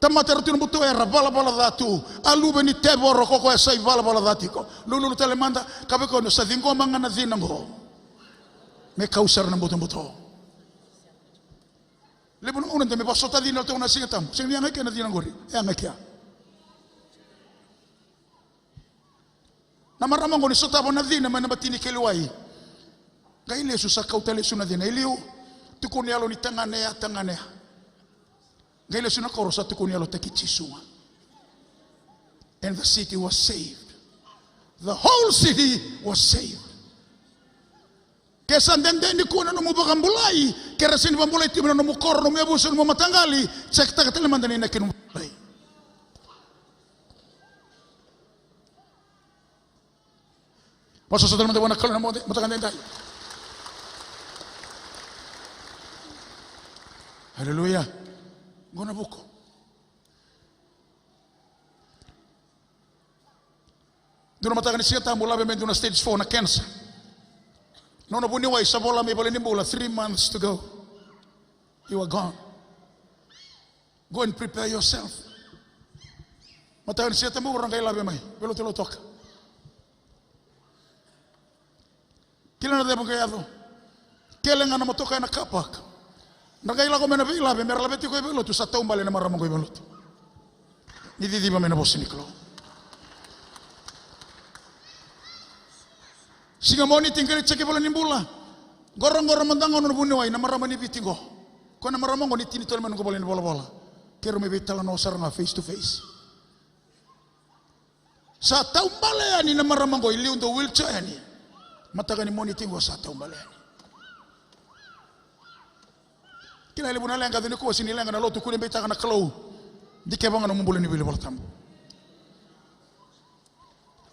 Tamata ratu nambuto era bala-bala datu. Alube ni tebo rokoko ya sai bala-bala datiko. Lulu telemanda kabe ko no sa dingo manga na dina ngo. Me kausar nambuto-mbuto. Lebon unan te me pasota dina to na singatam. Sing yang ke na dina ngori. Ya ngakia. Na marama ngo ni sota bona dina mana batini keluai. Gaile susa kautale suna dina iliu. Tukuni alo ni tanganea. Gaile suna korosa tukuni alo takichisua. And the city was saved. The whole city was saved. Kesa ndende kuna no mubagambulai, kera sini bambulai timna no mukoro no mebuso no matangali, sekta katale mandani na kinu mulai. Paso sa dalman dewana kala na matangandai. Hallelujah. Gona buko. Doon matakan siya mula be menduna stage 4 na cancer. Nono buniwa isa bola may balini bola 3 months to go. You are gone. Go and prepare yourself. Matakan siya tamu orang kay labi may. Belo tulo toka. Kila na debo kayado. Kailan nga na matoka na kapak. Nagaila ko mena vila be merla beti ko ibelo tu sa tumbale na maramong ko ibelo. Ni di ba mena boss niklo. Singa moni tinggal cek bola nimbula. Gorong-gorong mandangon no bunewai na maramani bitingo. Ko na maramong ko ni tini tol man ko bola ni bola-bola. Kero me betala no saranga face to face. Sa tumbale ani na maramong ko iliu ndo wheelchair ani. Mataga ni moni tingo sa tumbale ani. Kila ile bunala nga dini ko sini lenga na lotu kuni beta kana klo dikebanga no mumbule ni bile bola tambo.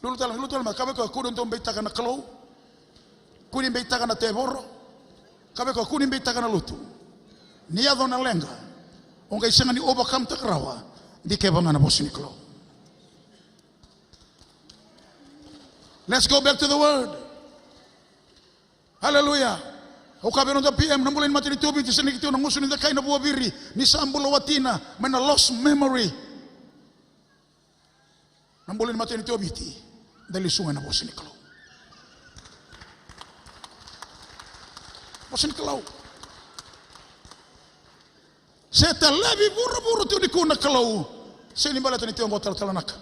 Lulu tal makabe ko kudon to beta kana klo kuni beta kana teboro kabe ko kuni beta kana lutu ni ya dona lenga onga isenga ni overcome takrawa dikebanga na bosini klo. Let's go back to the word. Hallelujah. O kabelo da PM na mulin matini tubi ti sini kito na muso ni da kay na buwa biri ni sambulo watina man a lost memory. Na mulin matini tubi ti dali sunga na bosini kalo. Bosini kalo. Seta lebi buru-buru tu di kuna kalo. Sini bala tani tiong gotal talanaka.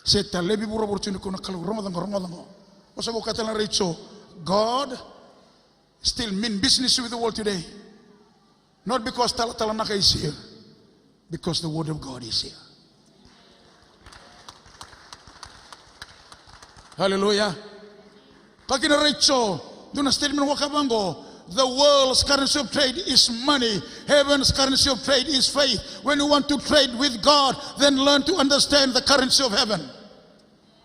Seta lebi buru-buru tu di kuna kalo. Ramadan. Osa ko katalan recho God still mean business with the world today. Not because Talanaka is here, because the word of God is here. Hallelujah. Kakina recho, duna statement wakabango. The world's currency of trade is money. Heaven's currency of trade is faith. When you want to trade with God, then learn to understand the currency of heaven.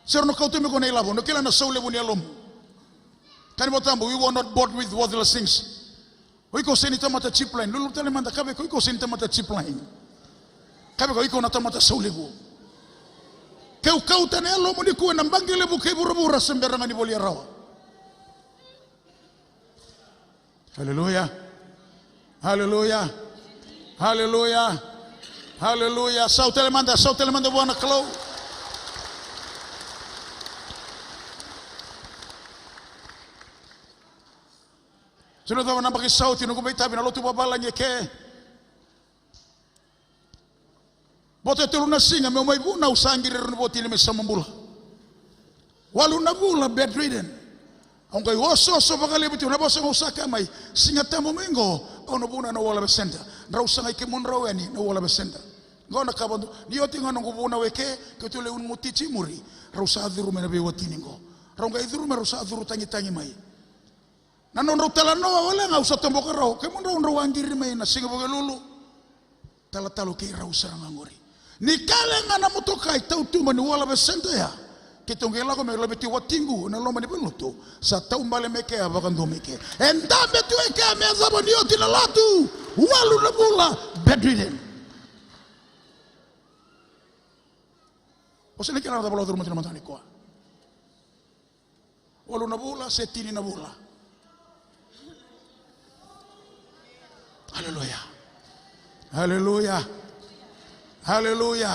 Sir no kautume ko na ilabo, no kila na saule buni alum. We were not bought with worthless things. We go send tamata cheap line. Lulu tele manda kabe ko send tamata cheap line. Kabe ko na tamata saulibu. kau tane lo mo ni ku na bangile bu ke bura semberangan ni bolia rawa. Haleluya. Haleluya. Haleluya. Haleluya. Sautele manda buana kalau. Sino daw nang pakisauti nung kumitabi na lotu babala niya ke. Bote tulu na singa me umay buna usangiri rin boti ni may samambula. Walu na bula bedridden. Ang kay woso pagalibuti na bosa ng usaka may singata mo mingo o nabuna na wala besenda. Rausa ngay kimon raweni na wala besenda. Ngaw nakabando niyoti nga nung kubuna weke katule un mutichi muri. Rausa adhiru me na bewatini ngo. Raw ngay adhiru me rausa adhiru tangi may. Nanon raw talanoa wala nga usa tombo ka raw. Kimon raw angiri may na singa bagalulu. Talatalo kay raw sarang angori. Nikale nga na mutokay tautuma ni wala besenda ya. Kitongela ko me labiti watingu na loma ni beluto sa taumbale meke abakando meke endambe tu eke meza bonio tinalatu walu na bula bedridden o se le kira da bolo durmo tina matani ko walu na bula setini na bula haleluya haleluya haleluya.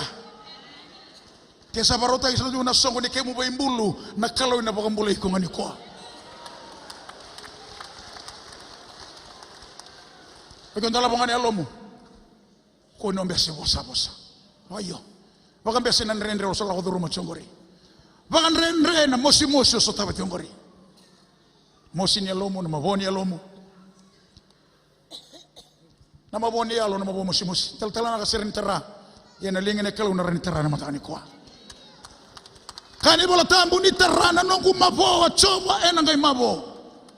Kesa barota isa na songo ni kemu baimbulu na kalau na bakambulay ko ngani ko. Ikaw ndala mo ngani alomo. Ko no mbese bosa. Ayo. Baka mbese nan rendre so la ko duro mo chongori. Baka rendre na mosi so tabat chongori. Mosi ni alomo na maboni alomo. Na maboni alo na mabo mosi. Taltala na kasirin tera. Yan alingin na kalau na rin tera na matani ko. Kani bola tambu ni terana nongu mabo coba enangai mabo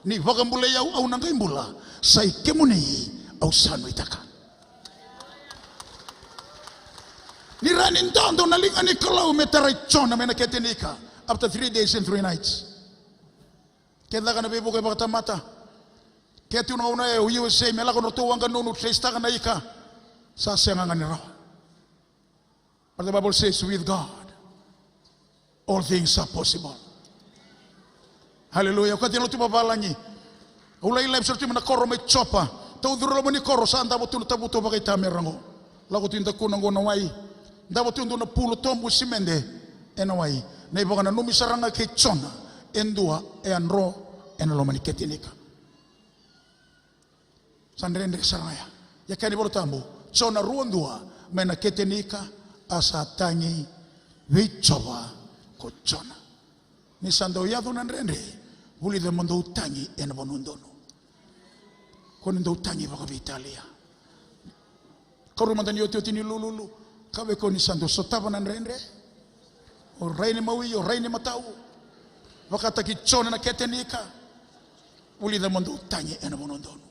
ni vakambule yau au nangai mbula sai kemuni au sanu itaka ni rani ndondo na linga ni kalau meterai chona mena ketenika after 3 days and 3 nights kenda kana bebo ke bakata mata ketu na una e USA mela kono to wanga nonu tresta kana ika sa senga ngani raw. But the Bible says with God all things are possible. Hallelujah. Wakati lo tumabalangi. Ulay live sorti mana koro may chopa. Tau duro mo ni koro saan dapat tuno tabuto bakay tamerango. Lago tinda kunang go nawai. Dapat tuno na pulo tombu simende enawai. Na iba kana numisaranga kay chona endua e anro enalo maniketinika. Sandrende saraya. Yakani bolo tambu. Chona ruondua mena ketenika asa tangi wichoba kochona ni sando yadu nanrende uli de mondo utangi ena bonundono kondo utangi baka Italia koru mandani yote tini lululu kawe ko ni sando sotava nanrende o reine mawi o reine matau baka takichona na ketenika uli de mondo utangi ena bonundono.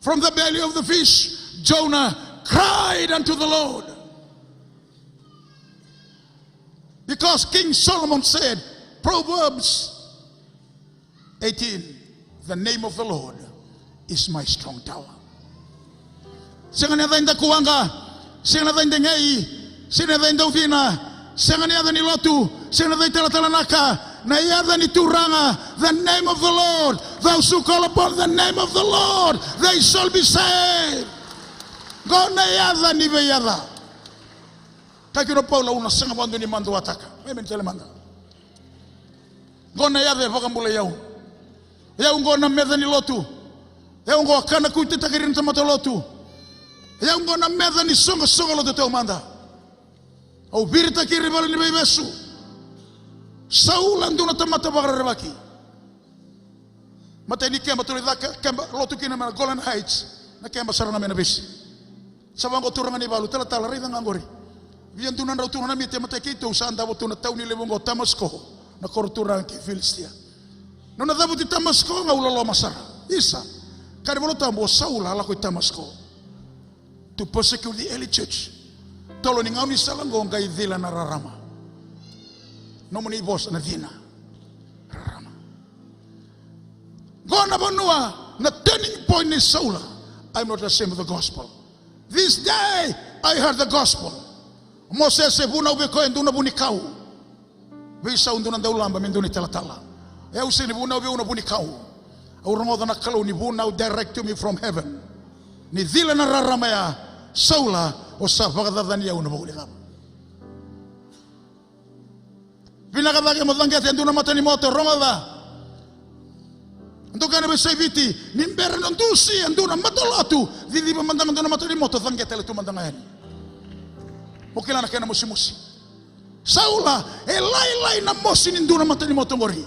From the belly of the fish Jonah cried unto the Lord. Because King Solomon said, Proverbs 18, the name of the Lord is my strong tower. Sing na tayong dakuwanga, sing na tayong dengay, sing na tayong daufina, sing na tayong nilotu, sing na tayong talatalanaka, na yada ni turanga, the name of the Lord. Those who call upon the name of the Lord, they shall be saved. Gona yada ni veyada. Kakiro Paula una sanga bandu ni mandu ataka. Mimi nitele manda. Gona yada vakambule yau. Yau ngona meza ni lotu. Yau ngona kana kuite takirin tamato lotu. Yau ngona meza ni songa lotu teo manda. Au birita kiri bala ni bebesu. Saul anduna tamata bagara rebaki. Mata ni kemba tulida kemba lotu kina mana Golan Heights. Na kemba sarana mena besi. Sabango turangan ni balu tala tala rida ngangori. Vian tunan rau tunan mi tema tekito usanda bo tuna tau ni lebongo Tamasko na korturan ki Filistia. No na dabu ti Tamasko nga ulolo masara. Isa. Kari bolo tambo Saul ala ko Tamasko. To persecute the early church. Tolo ni ngau ni salango ngai vila na rarama. No muni boss na vina. Rarama. Gona bonua na turning point ni Saul. I'm not ashamed of the gospel. This day I heard the gospel. Moses se buna ube ko enduna bunikau. Visa unduna daulamba menduni talatala. Eu se ni buna ube una bunikau. Au rongoda na kalau ni buna direct to me from heaven. Ni dhila na raramaya saula o sa pagadadania una bunikau. Vinakadake madangete enduna matani moto rongoda. Ndokana besai viti nimbere nondusi enduna matolatu didi mandanga enduna matani moto dhangete le tu mandanga yani. Mukilana kena musi-musi. Saula elai na mosi ninduna matani moto ngori.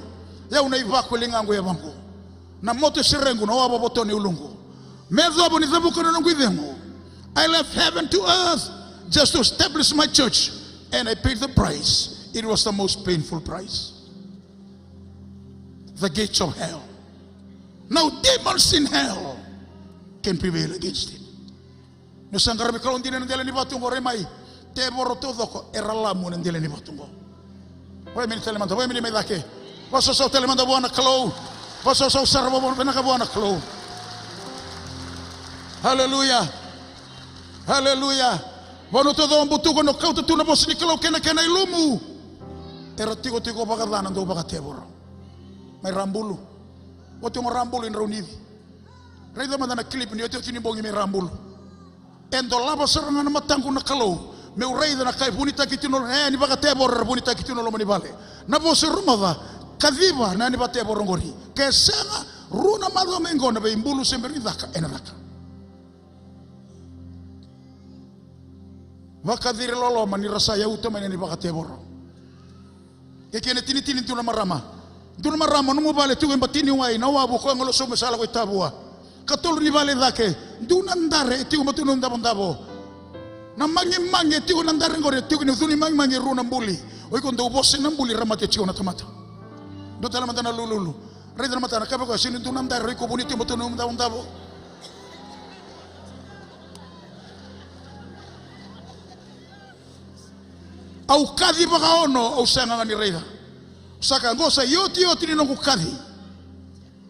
Ya unaiva kulingangu ya bangu. Na moto sirengu na wabo botoni ulungu. Mezabu ni zabuko na nungu. I left heaven to earth just to establish my church, and I paid the price. It was the most painful price. The gates of hell. No demons in hell can prevail against it. Nusangarabi kalau ndine ndele ni batungo remai. Te boroto doko eralamu ndele ni batungo. Wewe mimi telemanda, wewe mimi medake. Waso so telemanda bwana kalo. Waso so sarwa bwana bwana kalo. Hallelujah. Hallelujah. Bono todo mbutugo no kauta tuna bosi ni kalo kena ilumu. Era tigo bagadana ndo bagate boro. Mai rambulu. Wote mo rambulu in raunivi. Reida mandana clip ni wote tini bongi me rambulu. Endo laba seranga na matangu na kalo. Me ureida na kai bunita kitino ni bagate boro bunita kitino lo mani vale. Na bosi rumava kadhiva na ni bate boro ngori. Kesanga runa madho mengo na be imbulu semberi daka enaka. Vakadhiri lolo mani rasa ya utama ni bagate boro. Kekene tini tuna marama. Tuna marama no mobile tu embatini wai na wabu ko ngolo so mesala ko tabua. Katol ni vale dake. Duna ndare tu mbatunu ndabo. Na mangi tu ndare ngore tu ni zuni mangi runa mbuli. Oi ko ndo bosse na mbuli ramate chiona tomata. Do tala matana lululu. Reda matana kabe ko sini duna ndare ko bonito mbatunu ndabo. Au kadhi bagaono au sanga ni reida. Saka ngosa yoti ni nongu kadhi.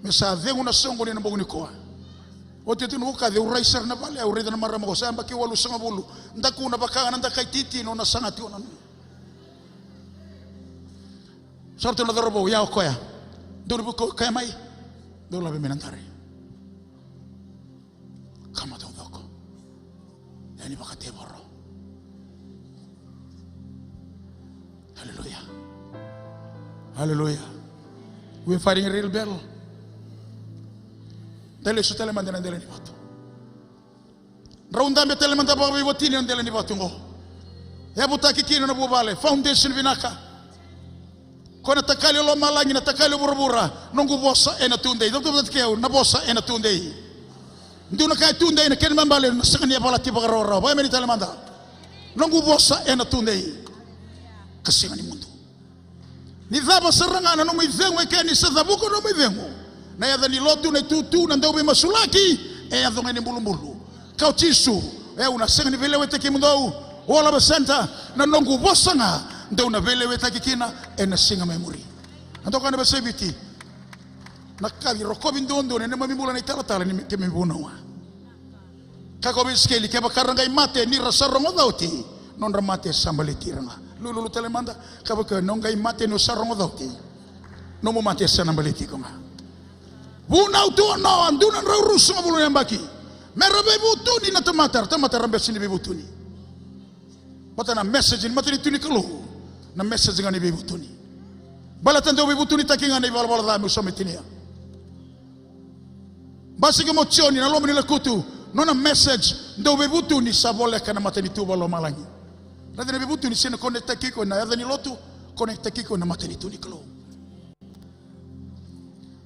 Mesa vengu na songo ni nambongu ni koa. Oti tu nongu kadhi uraisar na vale au reida na marama ko samba ki walu sanga bulu. Ndaku na bakanga nda kai titi no na sanga ti ona. Sorte na dorobo ya koya. Dorobo ko kaya mai. Dola be menantare. Kama to doko. Yani bakate boro. Hallelujah. Hallelujah. We're fighting a real battle. Dele su telemanda ndele ni watu. Raunda me telemanda ba wotini ndele ni watu ngo. Hebu takikini na bubale foundation vinaka. Kona takali lo malangi na takali burubura nongu bossa ena tunde. Dokto batkeu na bossa ena tunde. Nduna kai tunde na ken mambale na sangani bala tiba roro. Ba me telemanda. Nongu bossa ena tunde. Kasinga ni mundu. Ni dhaba serangana no mivengo ekeni sadhabuko no mivengo. Na ya dhani lotu na tutu na ndobe masulaki ya dhongeni mbulumbulu. Kautisu unasenga ni vile wete kimundau wala basenta na nongu bosanga ndo na vile wete kikina na singa memori. Antoka na basebiti. Na kali rokobi ndondo ne mamibula na italatala ni kemibuna wa. Kako biskeli keba karanga imate ni rasarongo dauti non ramate sambalitiranga. Lulu telemanda kabaka nongai mate no sarongo dauti no mo mate sana baliti koma buna utu no anduna raurus ngabulu yambaki merabe butuni na tamatar rambe sini butuni patana message matini tuni kalo na message ngani butuni balatan do butuni takinga ni bal da mo sometinia basi ke mozioni na lomo ni lakutu nona message do butuni sabole kana matini tu balo malangi. Radhi na bibutu ni sena connecta kiko na yadha ni lotu connecta kiko na matani tu ni kalo.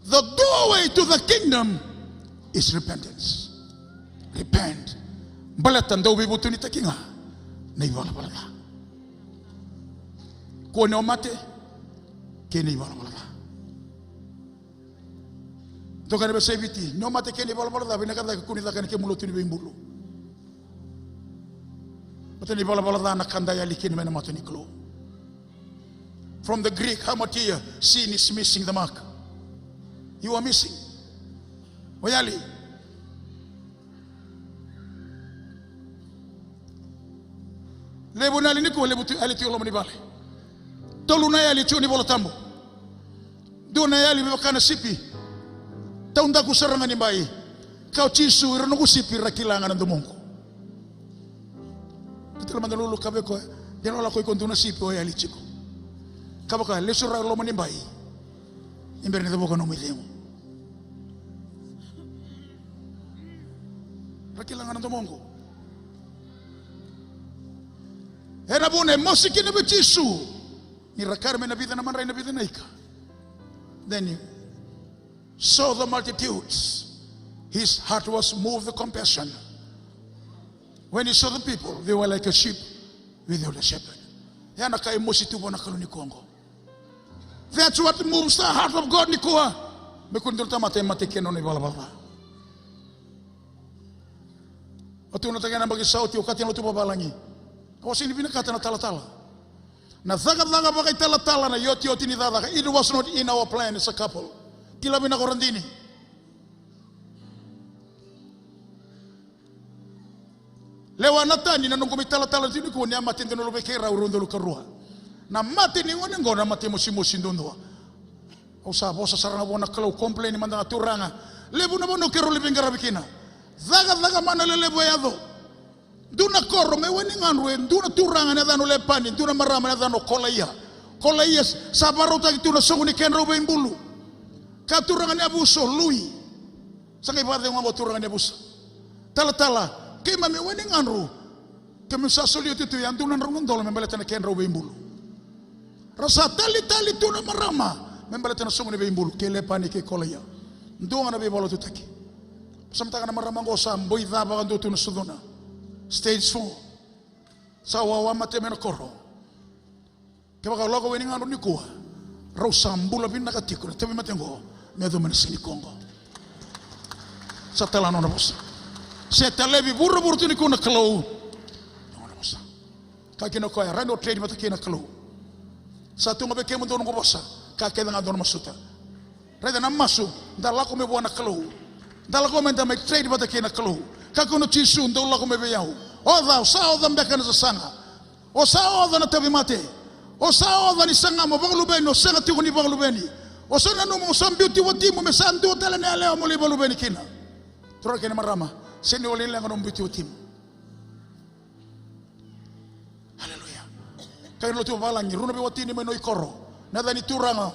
The doorway to the kingdom is repentance. Repent. Balatan daw bibutu ni takinga na iwala balada. Kone o mate kene iwala balada. Toka na besebiti no mate kene iwala balada binakada kunida kane ke mulotu ni bimbulu. Matani bala na kanda ya likin mena matani klo. From the Greek, hamatia, sin is missing the mark. You are missing. Oyali. Lebu na lini ko lebu ali tio lo mani bale. Tolu na ali tio ni bola tambo. Do na ali bakana sipi. Taunda ku saranga ni bai. Kau cisu irano ku sipi rakilangan ando mongko. Kita manda lulu kabe ko. Dia la ko kontuna sipi o ali chiko. Kaba ka lesura lo mani bai. Imberne debo kono midemo. Rakilangan ando mongko. Era bune mosiki na betisu. Ni rakarme na vida na manray na vida na ika. Then he saw the multitudes. His heart was moved with compassion. When he saw the people, they were like a sheep without a shepherd. Yana kai mosi tubo na kaluni Kongo. That's what moves the heart of God nikoa. Mekundul tamate matekeno ni bala bala. Atu na tagana bagi sauti wakati na tubo balangi. Kasi ini binakata na tala-tala. Na zagat-zagat pakai tala-tala na yoti-yoti ni dadaka. It was not in our plan as a couple. Tila binakorandini. Lewa natani na nung kumitala-tala tini ko niya matin tinolo bekera urundo lukarua. Na matin ni ngone ngona matin musi-musi ndundua. O sa bosa saranga bona kalau komplain ni mandanga turanga. Lebu na bono kero lebing garabikina. Zagat-zagat mana lelebo yado. Duna korro me weni nganwe duna turanga na dano lepani duna marama na dano kolaya sabarota tuna songuni kenro be imbulu ka turanga ne abuso lui sangai bade ngamo turanga ne abuso tala ke mame weni nganru ke misa solio titu yang duna rongondolo me baleta na kenro be imbulu rasa tali tuna marama me baleta na songuni be imbulu ke lepani ke kolaya ndonga na be bolo tutaki samtaka na marama ngosa mboi dhaba ndo tuna sudona Stage 4. Sawa mate mena koro. Kaya baka logo weni ngano ni kuwa. Rau sambula bin nakatiko. Tabi matengo. Medo mena sini Kongo. Sa tala nona bosa. Se talebi buru tu ni kuna kalau. Nona bosa. Kaki no kaya rano trade mata kina kalau. Sa tunga beke mo dono bosa. Kaki nga dono masuta. Reda na masu. Dalako me buana kalau. Dalako me da me trade mata kina kalau. Kako no tisu ndo la kome beyau. Oda sa oda mbeka na sanga. O sa oda na tabi mate. O sa oda ni sanga mo baglu beni o sanga tiku ni baglu beni. O sa na no mo sambiuti watimu me sandu tele ne aleo mo li baglu beni kina. Tro kene marama. Seni oli lenga no mbiuti watimu. Haleluya. Kaya no tu balangi runo be watini me no ikoro. Na dani turanga.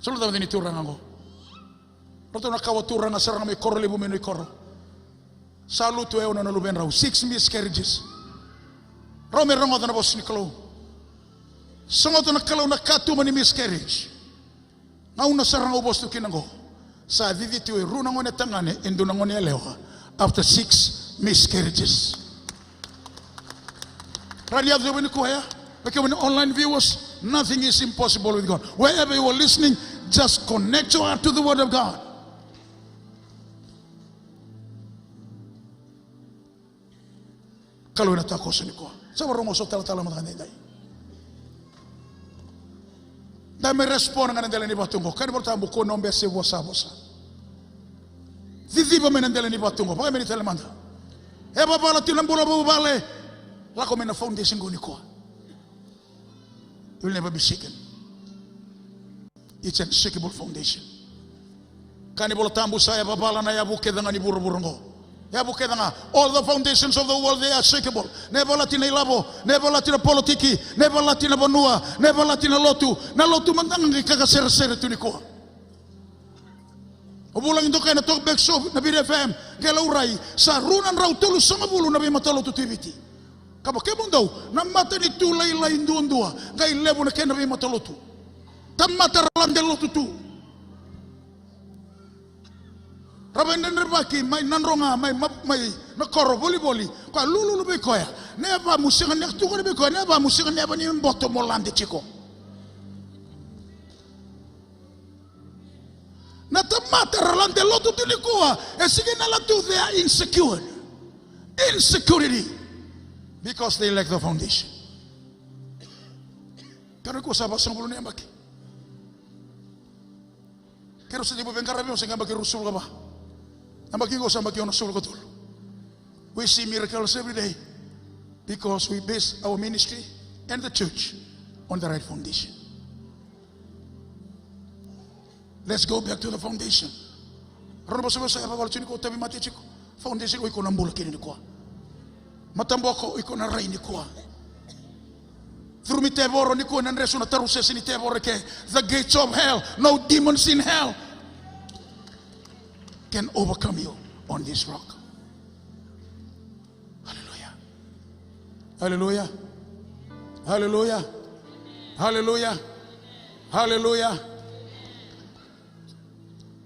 Solo da dani turanga ngo. Roto na kawatura na sarang may koro libu menoy koro. Saluto eo na naluben raw. 6 miscarriages. Raw may rangot na boss ni Kalo. Sangot na Kalo na katuma ni miscarriage. Ngauna sarang ubos tu kinango. Sa didito e runa ngone tangane endo na ngone elewa. After 6 miscarriages. Radio ni ko ya. Because online viewers, nothing is impossible with God. Wherever you are listening, just connect your heart to the Word of God. Kalau na tako sa niko. Sa marungo so tala mga kanday. Dahil may respond nga nandala ni Batungo. Kani mo tambo ko nombe se bosa. Zizi ba may nandala ni Batungo. Pakay may nitalamanda. Babala tinambula babale. Lako may na foundation ko niko. You will never be shaken. It's an unshakable foundation. Kani bola tambo saya babala na yabu kedanga ni buru-burungo. All the foundations of the world, they are shakable. Never Latina Labo, never Latina Politiki, never Latina Bonua, never Latina Lotu. Na Lotu mandang kakasere-sere tuniko. Obulang ito kayo na talkback show na BFM, Gelauray, sa runan raw tulo sa mabulo na may matalo to TVT. Kabakemon daw, namata ni tulay-lay doon-doa, kay lebo na kayo na may matalo to. Tamata ralandelo to tu. Rabay na narbaki, may nanronga, may nakoro, boli-boli. Kwa lulu be koya. Neba musikan niya, tuko be koya. Neba musikan niya ba niya boto mo lande chiko. Natamata ralande loto tulikuwa. E sige na latu, they are insecure. Insecurity. Because they lack the foundation. Pero ko sa basang bulo niya baki. Kero sa jibo bengkarabi mo sa nga baki rusul ka ba? Ambaki ko sa ambaki ono sul ko tul. We see miracles every day because we base our ministry and the church on the right foundation. Let's go back to the foundation. Foundation ko iko na mbula kini kwa. Matamboko iko na raini kwa. Through me teboro ni ko na nreso na tarusesi ni teboro ke. The gates of hell, no demons in hell can overcome you on this rock. Hallelujah. Hallelujah. Hallelujah. Hallelujah. Hallelujah.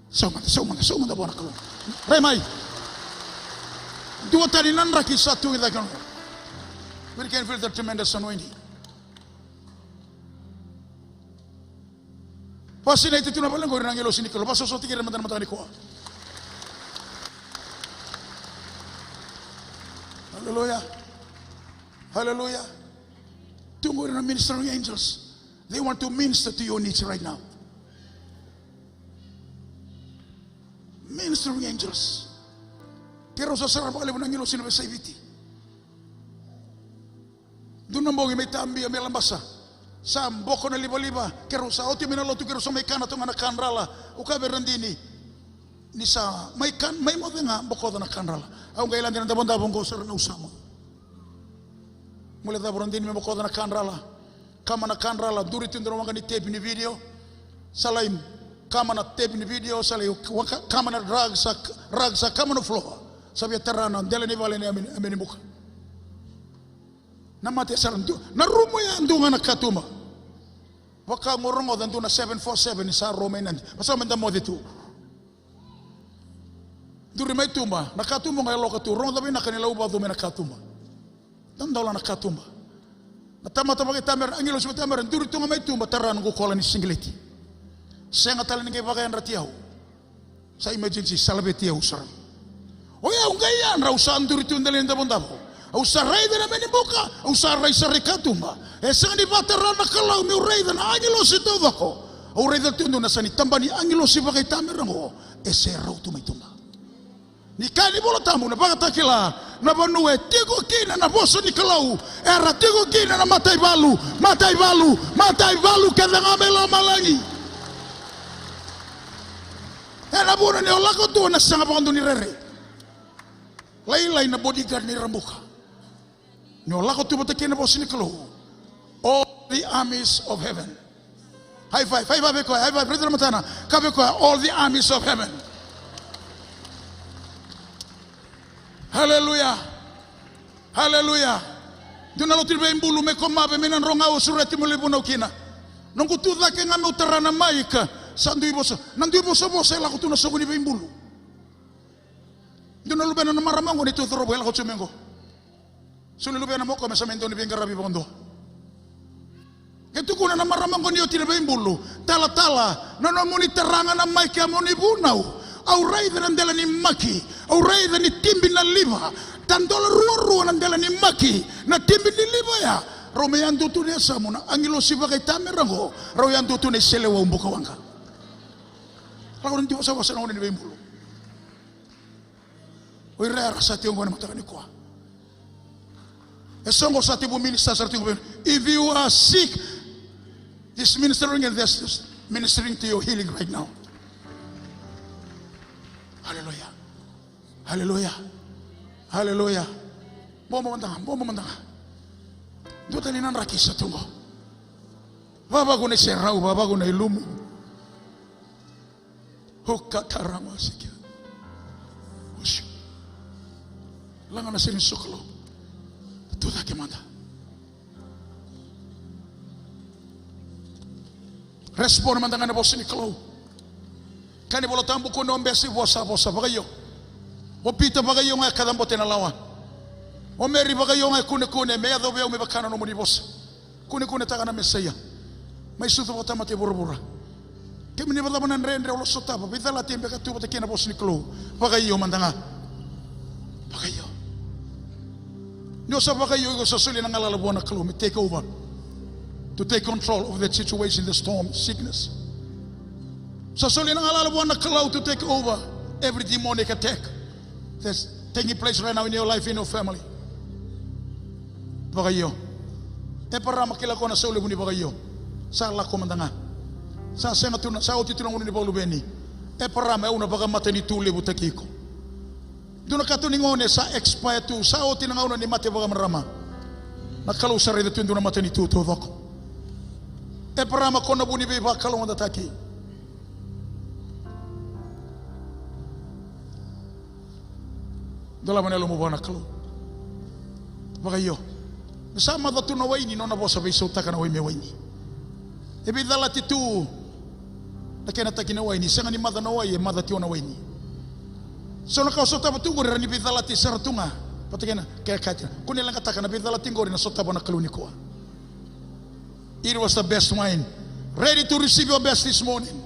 So manda buona kalon. Remai. Dua tadi nanraki satu kita kan. We can feel the tremendous anointing. Pasti na itu tuna palang ko rinang ilo sini kalau paso soti kira mata ni ko. Hallelujah. Hallelujah. Tunggu rinang ministering angels. They want to minister to your needs right now. Ministering angels. Kero sa sarap alam mo nang ilo sinabi sa ibiti. Doon na mo may tambi may lambasa. Sa boko na liba-liba. Kero sa oti minaloto kero sa may kana tong anak kanrala. Uka berandini. Ni sa may mo nga boko na kanrala. Ang kailan din ang dabon-dabon ko sa na usama. Mula dabon din may boko na kanrala. Kama na kanrala duri tindro mga ni tape ni video. Salaim kama na tape ni video salay kama na ragsa kama na floor. Sabi terana dela ni vale ni ameni buka. Namate salam tu. Na rumo ya ndunga na katuma. Waka ngorongo dan tu na 747 ni sa Rome nanti. Pasal menda mo ditu. Duri mai tumba na katuma ngai loka tu rongo tapi na kanila uba tu na katuma. Dan dola na katuma. Na tama-tama kita mer angelo sudah mer duri tu mai tumba terana ko kola ni singleti. Saya ngatal ni kay bagayan ratiaw. Sa emergency salabetiaw sar. Oya ungayan ra usan duri tu ndalen da bondabo. Usa raida na menibuka, usa raisa rekatumba. Esa ni baterana kalau mi raida na angelo si tovako. O raida tu na sani tambani angelo si bagay tamerango. Ese ra tu mai tumba. Ni kani bola tamu na bagatakila na banue tigo kina na boso ni kalau. Era tigo kina na matai balu kada ngamela malangi. Era bona ni olako tu na sanga pandu ni rere. Lain na bodyguard ni rambuka. Nyolako tu batakina bosi ni kalau. All the armies of heaven. High five, brother Matana. All the armies of heaven. Hallelujah. Hallelujah. Dunalo tilbe imbulu me komabe menan rongao surati mulibuna ukina. Nongu tu dake ngame utarana maika. Sandu iboso. Nandu iboso bosa la kutuna soguni be imbulu. Dunalo bena na maramango ni tu throbo la kotumengo. Sulu bena moko mesamento ni bengarabi bondo. Ketu kuna na maramango ni otile be imbulu. Tala nono muni teranga na maika moni bunau. Au raida nandela ni maki. Au raida ni timbi na liva. Tandola ruo nandela ni maki. Na timbi ni liva ya. Rome yandu tu ne samuna. Angilo siva kay tamerango. Ro yandu tu ne selewa umbuka wanga. Kalau nanti wasa na ni bembulu. Oi rara sa tiong ngona mataka ni kwa. Esongo sa tibu minister sa tiong. If you are sick, this ministering and this ministering to your healing right now. Hallelujah. Hallelujah. Hallelujah. Bomba mandanga. Dota ni nanraki sa tungo. Baba ko na serau, baba ko na ilumu. Hukatarama sikia. Osho. Langa na sirin sukalo. Tuta ke manda. Respon mandanga na bosi ni kalo. Kani bolo tambu ko nombe si bosa bagayo. O pita bagayo nga kadambote na lawan. O meri bagayo nga kune me ado be o me bakana no muni bosa. Kune taka na mesaya. Mai sutu bota mate burubura. Kemi ni bala manan rendre o sotaba. Bidala tembe ka tu bota kena bosi ni kalo. Bagayo mandanga. Bagayo. No sa bagayo go sa suli na ngala bona kalo me take over. To take control of that situation, the storm, sickness. So soli nang alala buwan na kalau to take over every demonic attack. taking place right now in your life, in your family. Bagayo. Parama kila kona sa uli muni bagayo. Sa la komandanga. Sa senga tuna sa oti tuna ni baulu beni. Parama una baga mate ni tuli butakiko. Duna katu ningone sa expire tu sa oti na una ni mate baga marama. Nakalo sa rede tu duna mate ni tu vako. Parama kona buni be ba kalo onda taki. Dala manelo mo bona kalo. Bagayo. Sama da tu na waini nona bosa be so taka na waini waini. Ebi dala titu. Nakena taki na waini sanga ni mada na waini mada ti ona waini. So na kauso ta batungo rani bi dala ti saratunga. Patikena kaya kaya. Kuni lang kataka na bi dala tingori na sota bona kaluni ko. It was the best wine. Ready to receive your best this morning.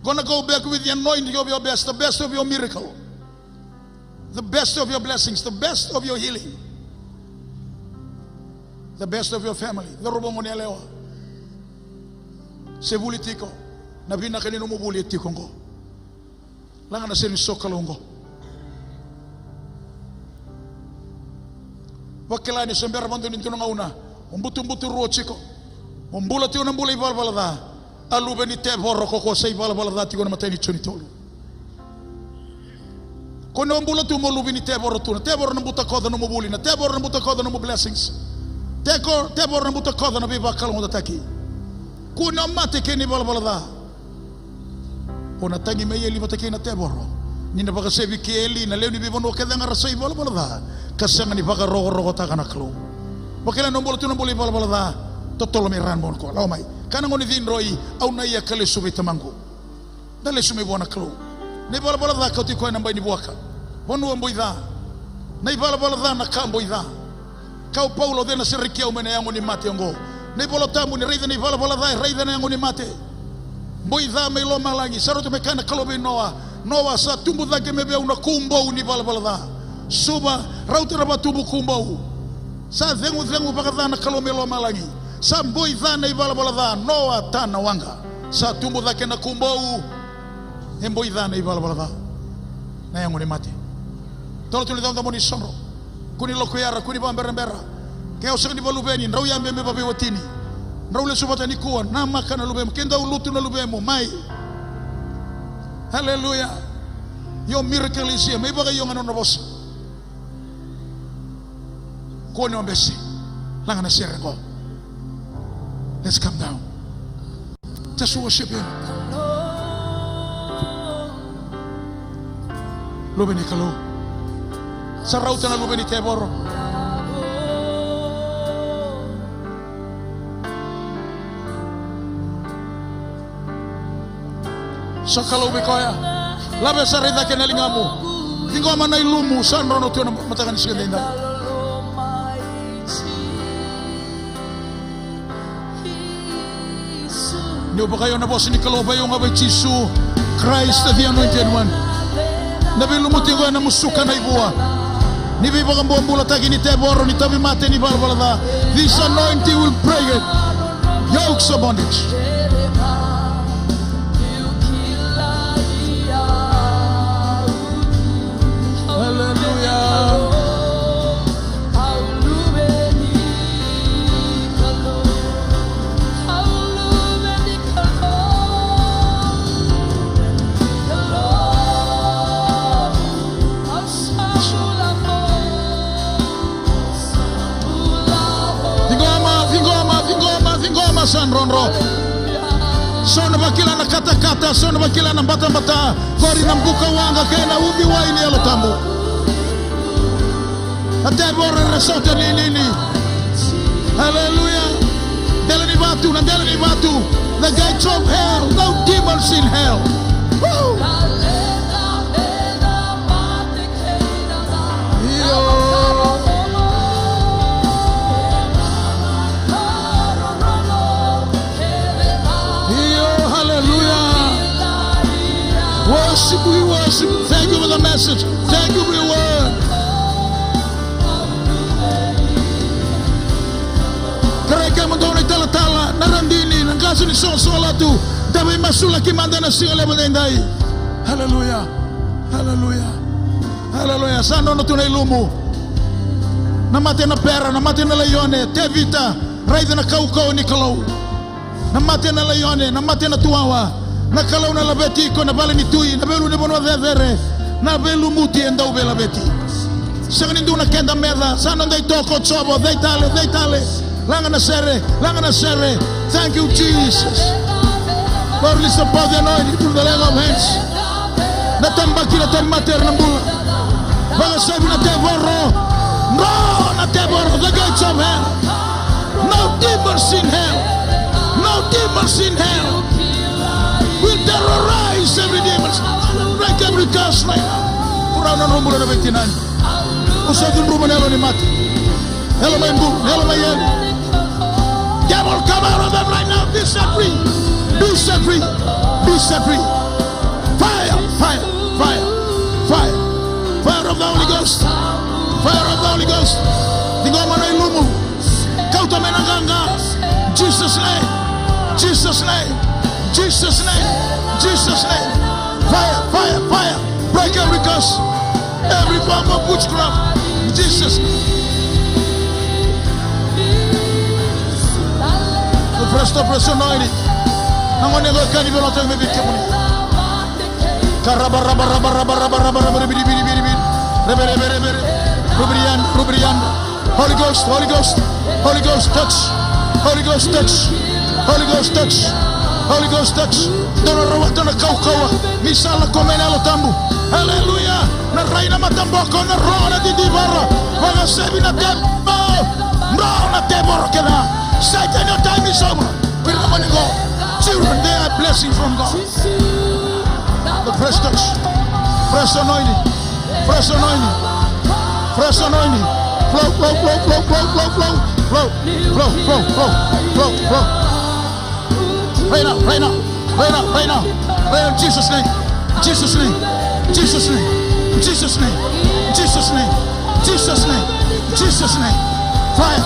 Gonna go back with the anointing of your best, the best of your miracle, the best of your blessings, the best of your healing, the best of your family. The robongo ni lewa. Sebuli tiko. Nabina kanino mo buli tiko ngo. Langa na seni sokalongo. Wakilani sembera mando ni tunanga una. Umbutu ruo chiko. Umbula ti una mbula ibal da. Alube ni te borro koko sei bal da ti gona mateni choni tolu. Kono umbula tu mo lubi ni te borro tu. Te borro nambuta koda no mo bulina. Te borro nambuta koda no mo blessings. Te borro nambuta koda no biba kalongo da taki. Kuno mate ke ni bal da. Ona tangi me yeli mate ke na te borro. Ni na baga sebi ke eli na leuni biba no ke da ngara sei bal da. Kasanga ni baga rogo ta kana klo. Bakela nombolo tu nombolo bala da totolo me ran bon ko la mai kana ngoni din roi au na ia kale subi tamango dale sumi bona klo ne bala da ka ti ko na mbai ni boaka bonu mboida nei bala da na kambo ida ka Paulo de na serikia o mena yango ni mate ngo ne bolo tamu ni reida ni bala da reida na yango ni mate mboida me lo malangi saroto me kana klo be noa sa tumbu da ke me be una kumbo ni bala da suba rauta na batubu kumbo sa zengu pakadana kalomelo malangi sa mboi dhana ibala da noa tana wanga sa tumbu dhake na kumbou mboi dhana ibala da na yangu ni mate tolo tuli dhanga moni sonro kuni lokuyara kuni bambera kaya usang ni balubeni nrau ya mbembe babi watini nrau le subata ni kuwa na maka na lubemu kenda ulutu na lubemu mai hallelujah your miracle is here may baga yung ano na boss Kone ombesi langa na sere go. Let's come down. Just worship him. Lube ni kalo. Sa rauta na lube ni teboro. Sa kalo koya. Labe sa rida ke nalingamu. Tingo mana ilumu san rono tu na matakan siganda. Nyo ba kayo na po sinikaloba yung abay Jisu Christ the Anointed One nabi lumuti ko na musuka na ibuwa nibi ba kambuang bulatagi ni Teboro ni tabi mate ni Balbalada this anointing will break it yokes of bondage hallelujah San Ronro sono bakila na kata sono bakila na bata kori na mbuka wanga kena ubi wa ini alo tamu ate bora resota nini hallelujah delani batu the gates of hell no demons in hell woo we worship. Thank you for the message. Thank you for your word. Kareka mandoni tala narandini nangkaso ni sola tu. Dapat masuk lagi mandana singa level endai. Hallelujah. Hallelujah. Hallelujah. Sano no tunay lumu. Namate na pera, namate na layone, te vita, raida na kaukau ni kalau. Namate na layone, namate na tuawa. Na kalau na labeti ko na bala ni tui, na belu ni bono vevere, na belu muti endau bela beti. Sangan indu na kenda merda, sana dei toko chobo, dei tale. Langa na sere. Thank you, Jesus. Lord, release the power of the anointing through the leg of hands. Na tambaki na temmater na bula. Baga sabi na teboro. No, na teboro, the gates of hell. No demons in hell. No demons in hell. We'll terrorize every demon. Break every curse right now. Pura na rumbo na 29. Usay yung rumbo na ni mati. Hello my book, hello my end. Devil, come out of them right now. Be set free. Be set free. Be set free. Fire, fire, fire, fire. Fire of the Holy Ghost. Fire of the Holy Ghost. Tingoma na ilumu. Kauta menanganga. Jesus name. Jesus name. Jesus name. Jesus name. Fire, fire, fire. Break every curse. Every form of witchcraft. Jesus name. The first of us anointed. Nangon yang akan dibelontong bibit kamu. Karabarabarabarabarabarabarabarabar biri. Rubrian. Holy Ghost, Holy Ghost, Holy Ghost touch. Holy Ghost touch. Holy Ghost touch. Holy Ghost touch. Dono rawatan na kau-kawa. Misal na komenalo tambu. Hallelujah. Na reina matamboko na roho na didibara. Mga sabi na tempo. Roho na tempo kena. Satan, your time is over. We're not going to go. Children, they are blessing from God. The fresh touch. Fresh anointing. Fresh anointing. Fresh anointing. Flow. Right now. In Jesus' name. Jesus' name. Jesus' name. Jesus' name. Jesus' name. Jesus' name. Jesus' name. Fire.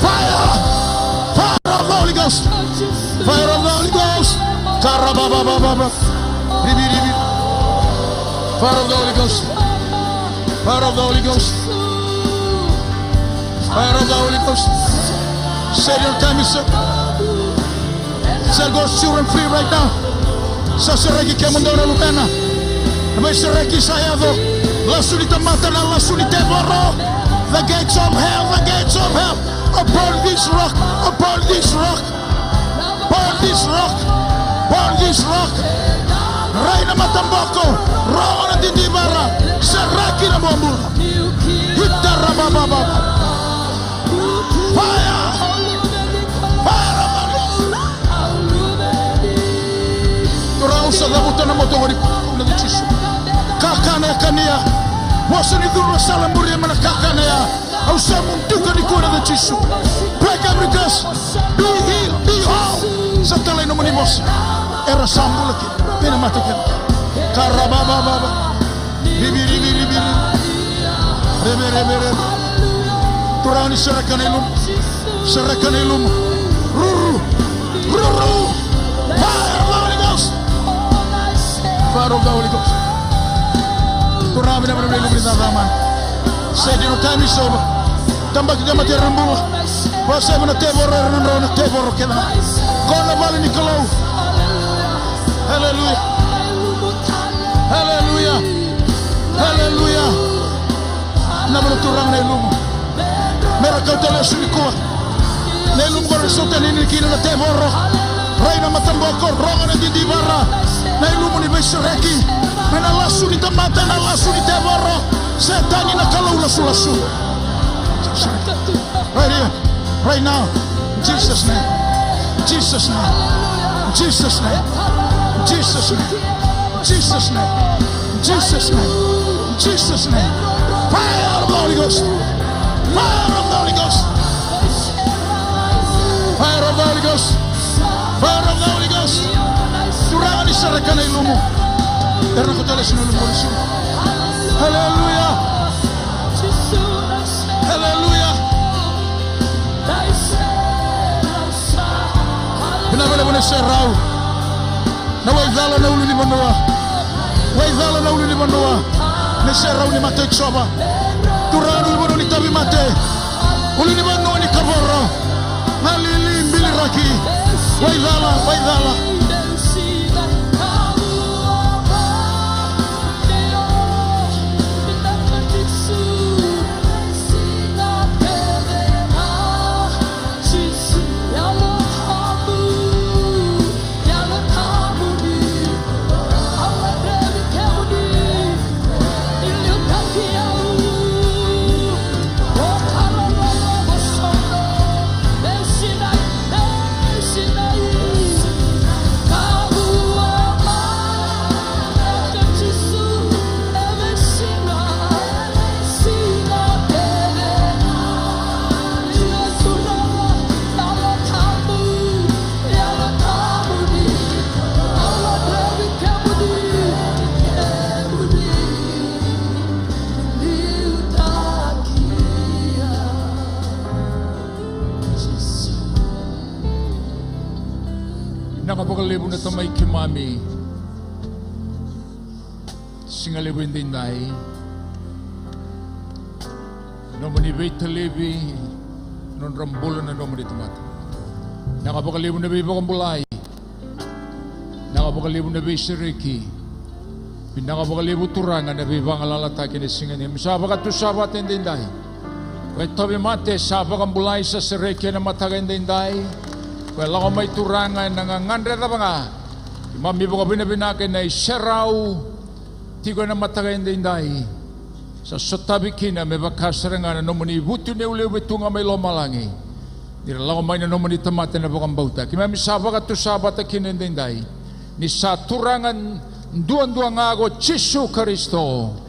Fire of the Holy Ghost. Fire of the Holy Ghost. Karababababa. Ribi. Fire of the Holy Ghost. Fire of the Holy Ghost. Fire of the Holy Ghost. Set your time is up. Set God's children free right now. Sa seregi kemundora lupena. May seregi sayado. Lasu ditamata na lasu diteboro. The gates of hell. Upon this rock. Raina matamboko. Roho na didibara. Seraki na bombula. Hitara bababa. Fire of the Lord. Turao sa gabutan na motori. Na di Chisu. Kakana kania. Wasa ni duro salamburi mana kakana ya. Ausamu mtuka ni kuona the Chisu. Break every curse. Be healed. Be whole. Satalay no manimos. Era sambula ki. Pina matakin. Karabababa. Ribi. Rebe. Turao ni sarakan ilum. Ruru. Fire of the Holy Ghost. Fire of the Holy Ghost. Turao na ilum rin naman. Said your time is over. Tambak ka matirambula. Pasay mo na teboro kena. Kona bali ni kalau. Hallelujah. Namun turang na ilum. Meron kau tala sulikua. Na ilum ko resulta ni kina na teboro. Raina matamboko ronga na didibara. Na ilum ni besareki. Na lasu ni tamata na lasu ni teboro. Setani na kalau lasu. Right here, right now, in Jesus' name. Fire of the Holy Ghost. Turang ni sarakan na ilumu. Erna ko tala sinulong mo rin. Hallelujah. Pinabala mo na siya raw. Nawaidala na ulo ni Manoa. Nesera uni mate choba. Turanu ibono ni tabi mate. Uli ni mano ni kaboro. Nalili mbili raki. Waidala, waidala. Nakapagalibo na tamay kimami singalibo hindi nai nomani Veta Levi non rambulan na nomani tamat nakapagalibo na Biba Kambulay nakapagalibo na Biba Riki pinakapagalibo turangan na Biba Ngalalatakin na singanim sabagat to sabat hindi nai Wetobi mate sabat Kambulay sa Siriki na mataga hindi nai Wala ko may turangan nangangandre na mga imami ko binabinakin na isaraw ti ko na matagay inday sa sotabi kina may bakasarangan na nomoni buti ni uli ito nga may lomalangi nilala ko may na nomoni tamate na bukang bauta kimami sabak at tusabat at kininday ni sa turangan duan-duan nga ako Jesu Kristo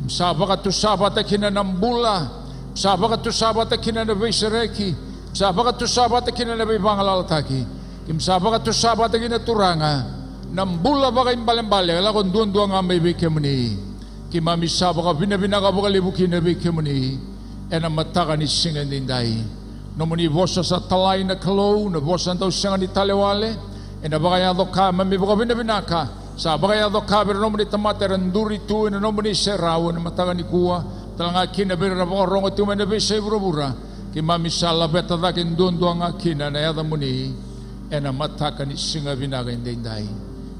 sabak at tusabat at kinanambula sabak at tusabat at kinanabisareki Sabagat to sabat na kinanabay pangalaltaki. Kim sabagat to sabat na kinaturanga. Nambula ba kayong balembali. Kala kung duwan-duwa nga may bikya mo ni. Kimami sabagat binabinaka ba kalibu kinabikya mo ni. E na mataka ni singan ninday. Nomoni bosa sa talay na kalaw. Na bosa daw singan ni talewale. E na ba kaya do ka. Mami ba binabinaka. Sabagat kaya do ka. Pero nomoni tamate randuri tu. E na nomoni seraw. Na mataka ni kuwa. Talanga kinabira na ba rongo tumanabay sa iburabura. Kimami sala beta dakin dondo ang akina na yada muni ena mataka ni singa binaga inday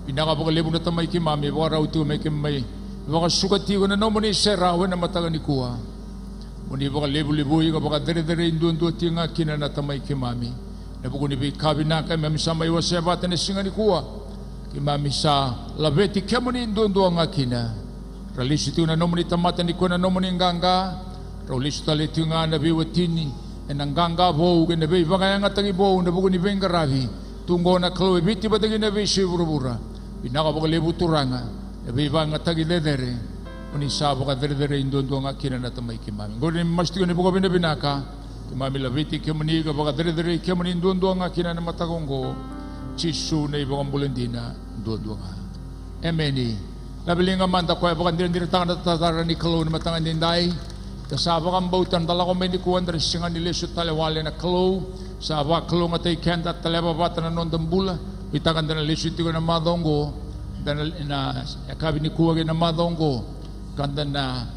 binaga pagalibo na tamay kimami wara utu may kimay baka sugati ko na no muni serawe na mataka ni kuha muni baka libu-libu ka baka dere-dere dondo ti ang akina na tamay kimami na buko ni kabinaka mami sa may wasebata ni singa ni kuha kimami sa labeti kemuni dondo ang akina ralisito na no muni tamata ni kuha na no muni nganga Rolis taliti nga nabi watini enang ganga bo ke nabi bagay nga tangi bo na bugo ni bengaravi tunggo na kloe biti batagi nabi sibura binaka bo lebu turanga nabi banga tagi ledere uni sabo ka dere indondo nga kina na tamay kimami ngori masti ni bugo binaka kimami labiti kemuni ka baga dere kemuni indondo nga kina na matagongo chisu na ibang bulendina indondo nga emeni nabilinga manda ko baga dire tanga tatara ni klo na matangan dinday Kasaba kang bautan dala ko may nikuan dari singa nilisyo talewale na klo saba klo nga tay kenda taleba bata na non dambula bitakan dana lisyo tigo na madongo dana na akabi ni kuwagi na madongo kanda na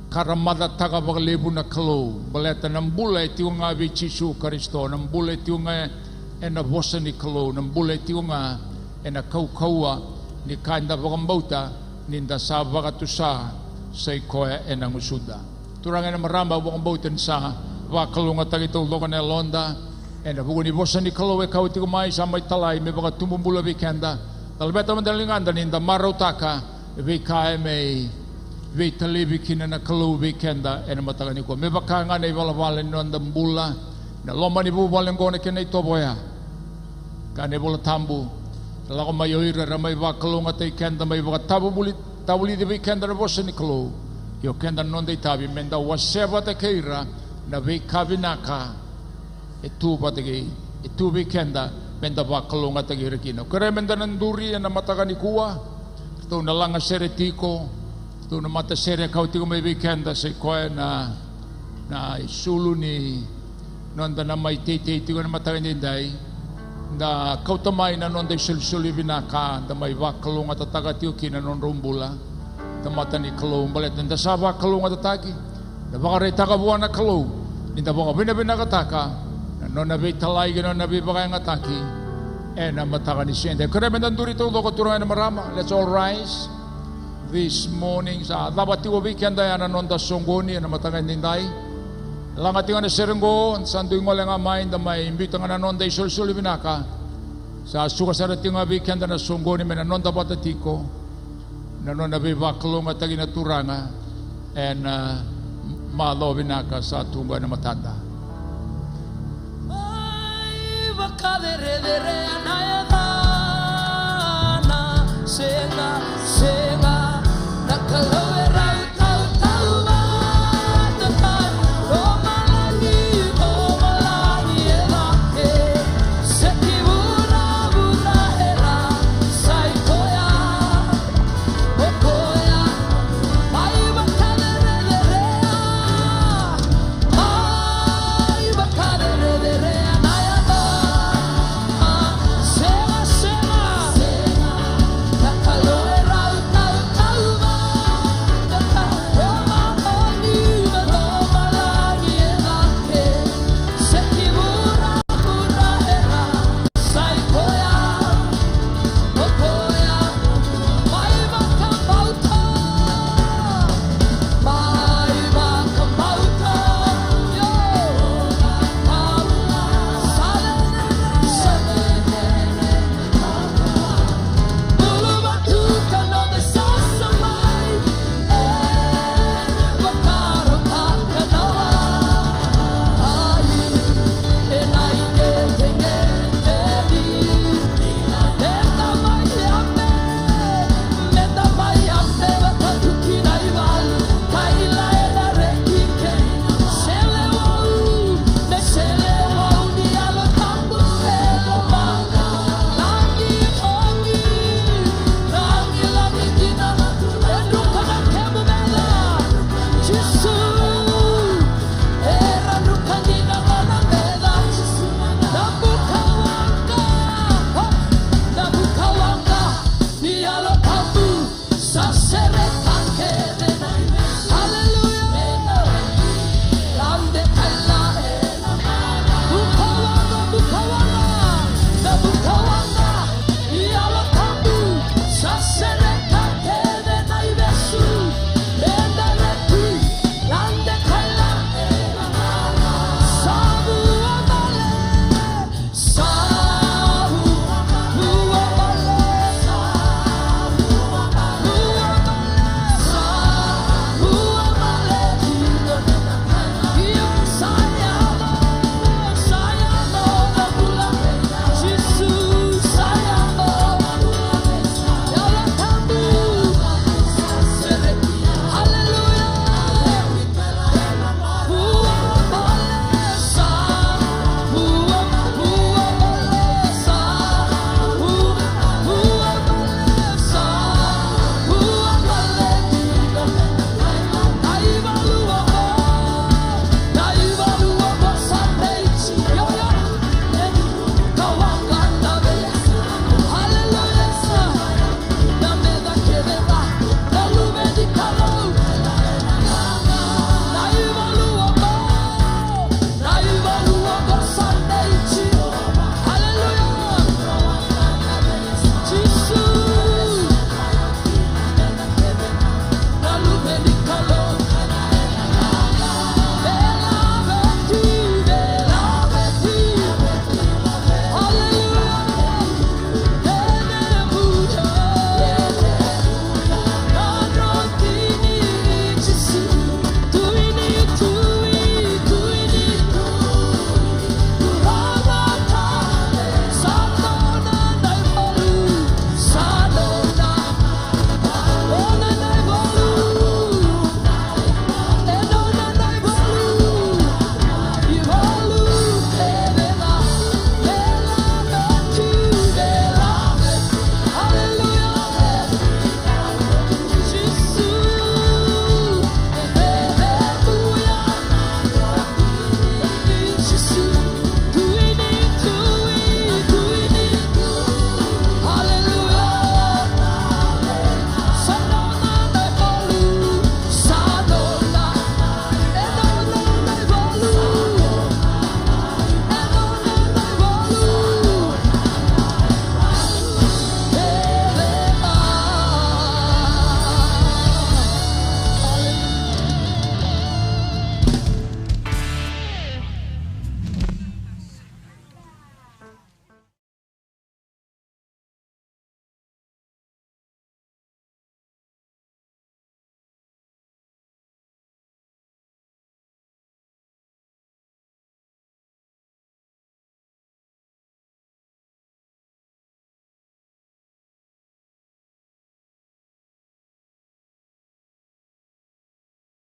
karamada taga baglebu na klo baleta ng bulay tiyo nga bi Jesu Kristo ng bulay tiyo nga ena bosa ni klo ng bulay tiyo nga ena kaukawa ni kanda bakang bauta ninda saba katusa sa ikoya enang usuda. Turangan na maramba bukang bautan sa wakalunga tagituldo ka na londa ena buko ni bosa ni kalowe kauti kumay sa may talay may baka tumumbula bikenda talbeta madalingan ninda maraw taka bikay may Veta Levi kina na kalowe bikenda ena matagani ko may baka nga na iwalawalin no andambula na loma ni bubaleng ko na kina ito boya kane bola tambu talako mayoira ramay wakalunga tay kenda may baka tabuli di kenda na bosa ni kalo yo kenda non dei tabi menda waseba ta keira na be kabinaka itu patagi itu be kenda menda bakalo nga tagi rekino kare menda nanduri na mataka ni kuwa to na lang seretiko to na mata sere kau tiko may be kenda sa koe na isulu ni nonda na may tete tiko na mataka ni dai na kautamay na non dai sulsuli binaka da may bakalo nga tataga tiyo kina non rumbula tamata ni kalau balet nda saba kalau ngatataki na baka re taka buana kalau ninda baka bina kataka no na be talai gino na be baka ngataki na mataka ni sende kare mendanduri to loko turai na marama. Let's all rise this morning sa dabati wo weekend ya na nonda songoni na mataka nindai langati nga na serengo sandu ngole nga mai da mai imbita nga na nonda isul binaka sa suka sarati nga weekend na songoni mena nonda batatiko na nonda be baklo nga tagi na turanga malo binaka sa tunga na matanda. Ay, baka dere anayada.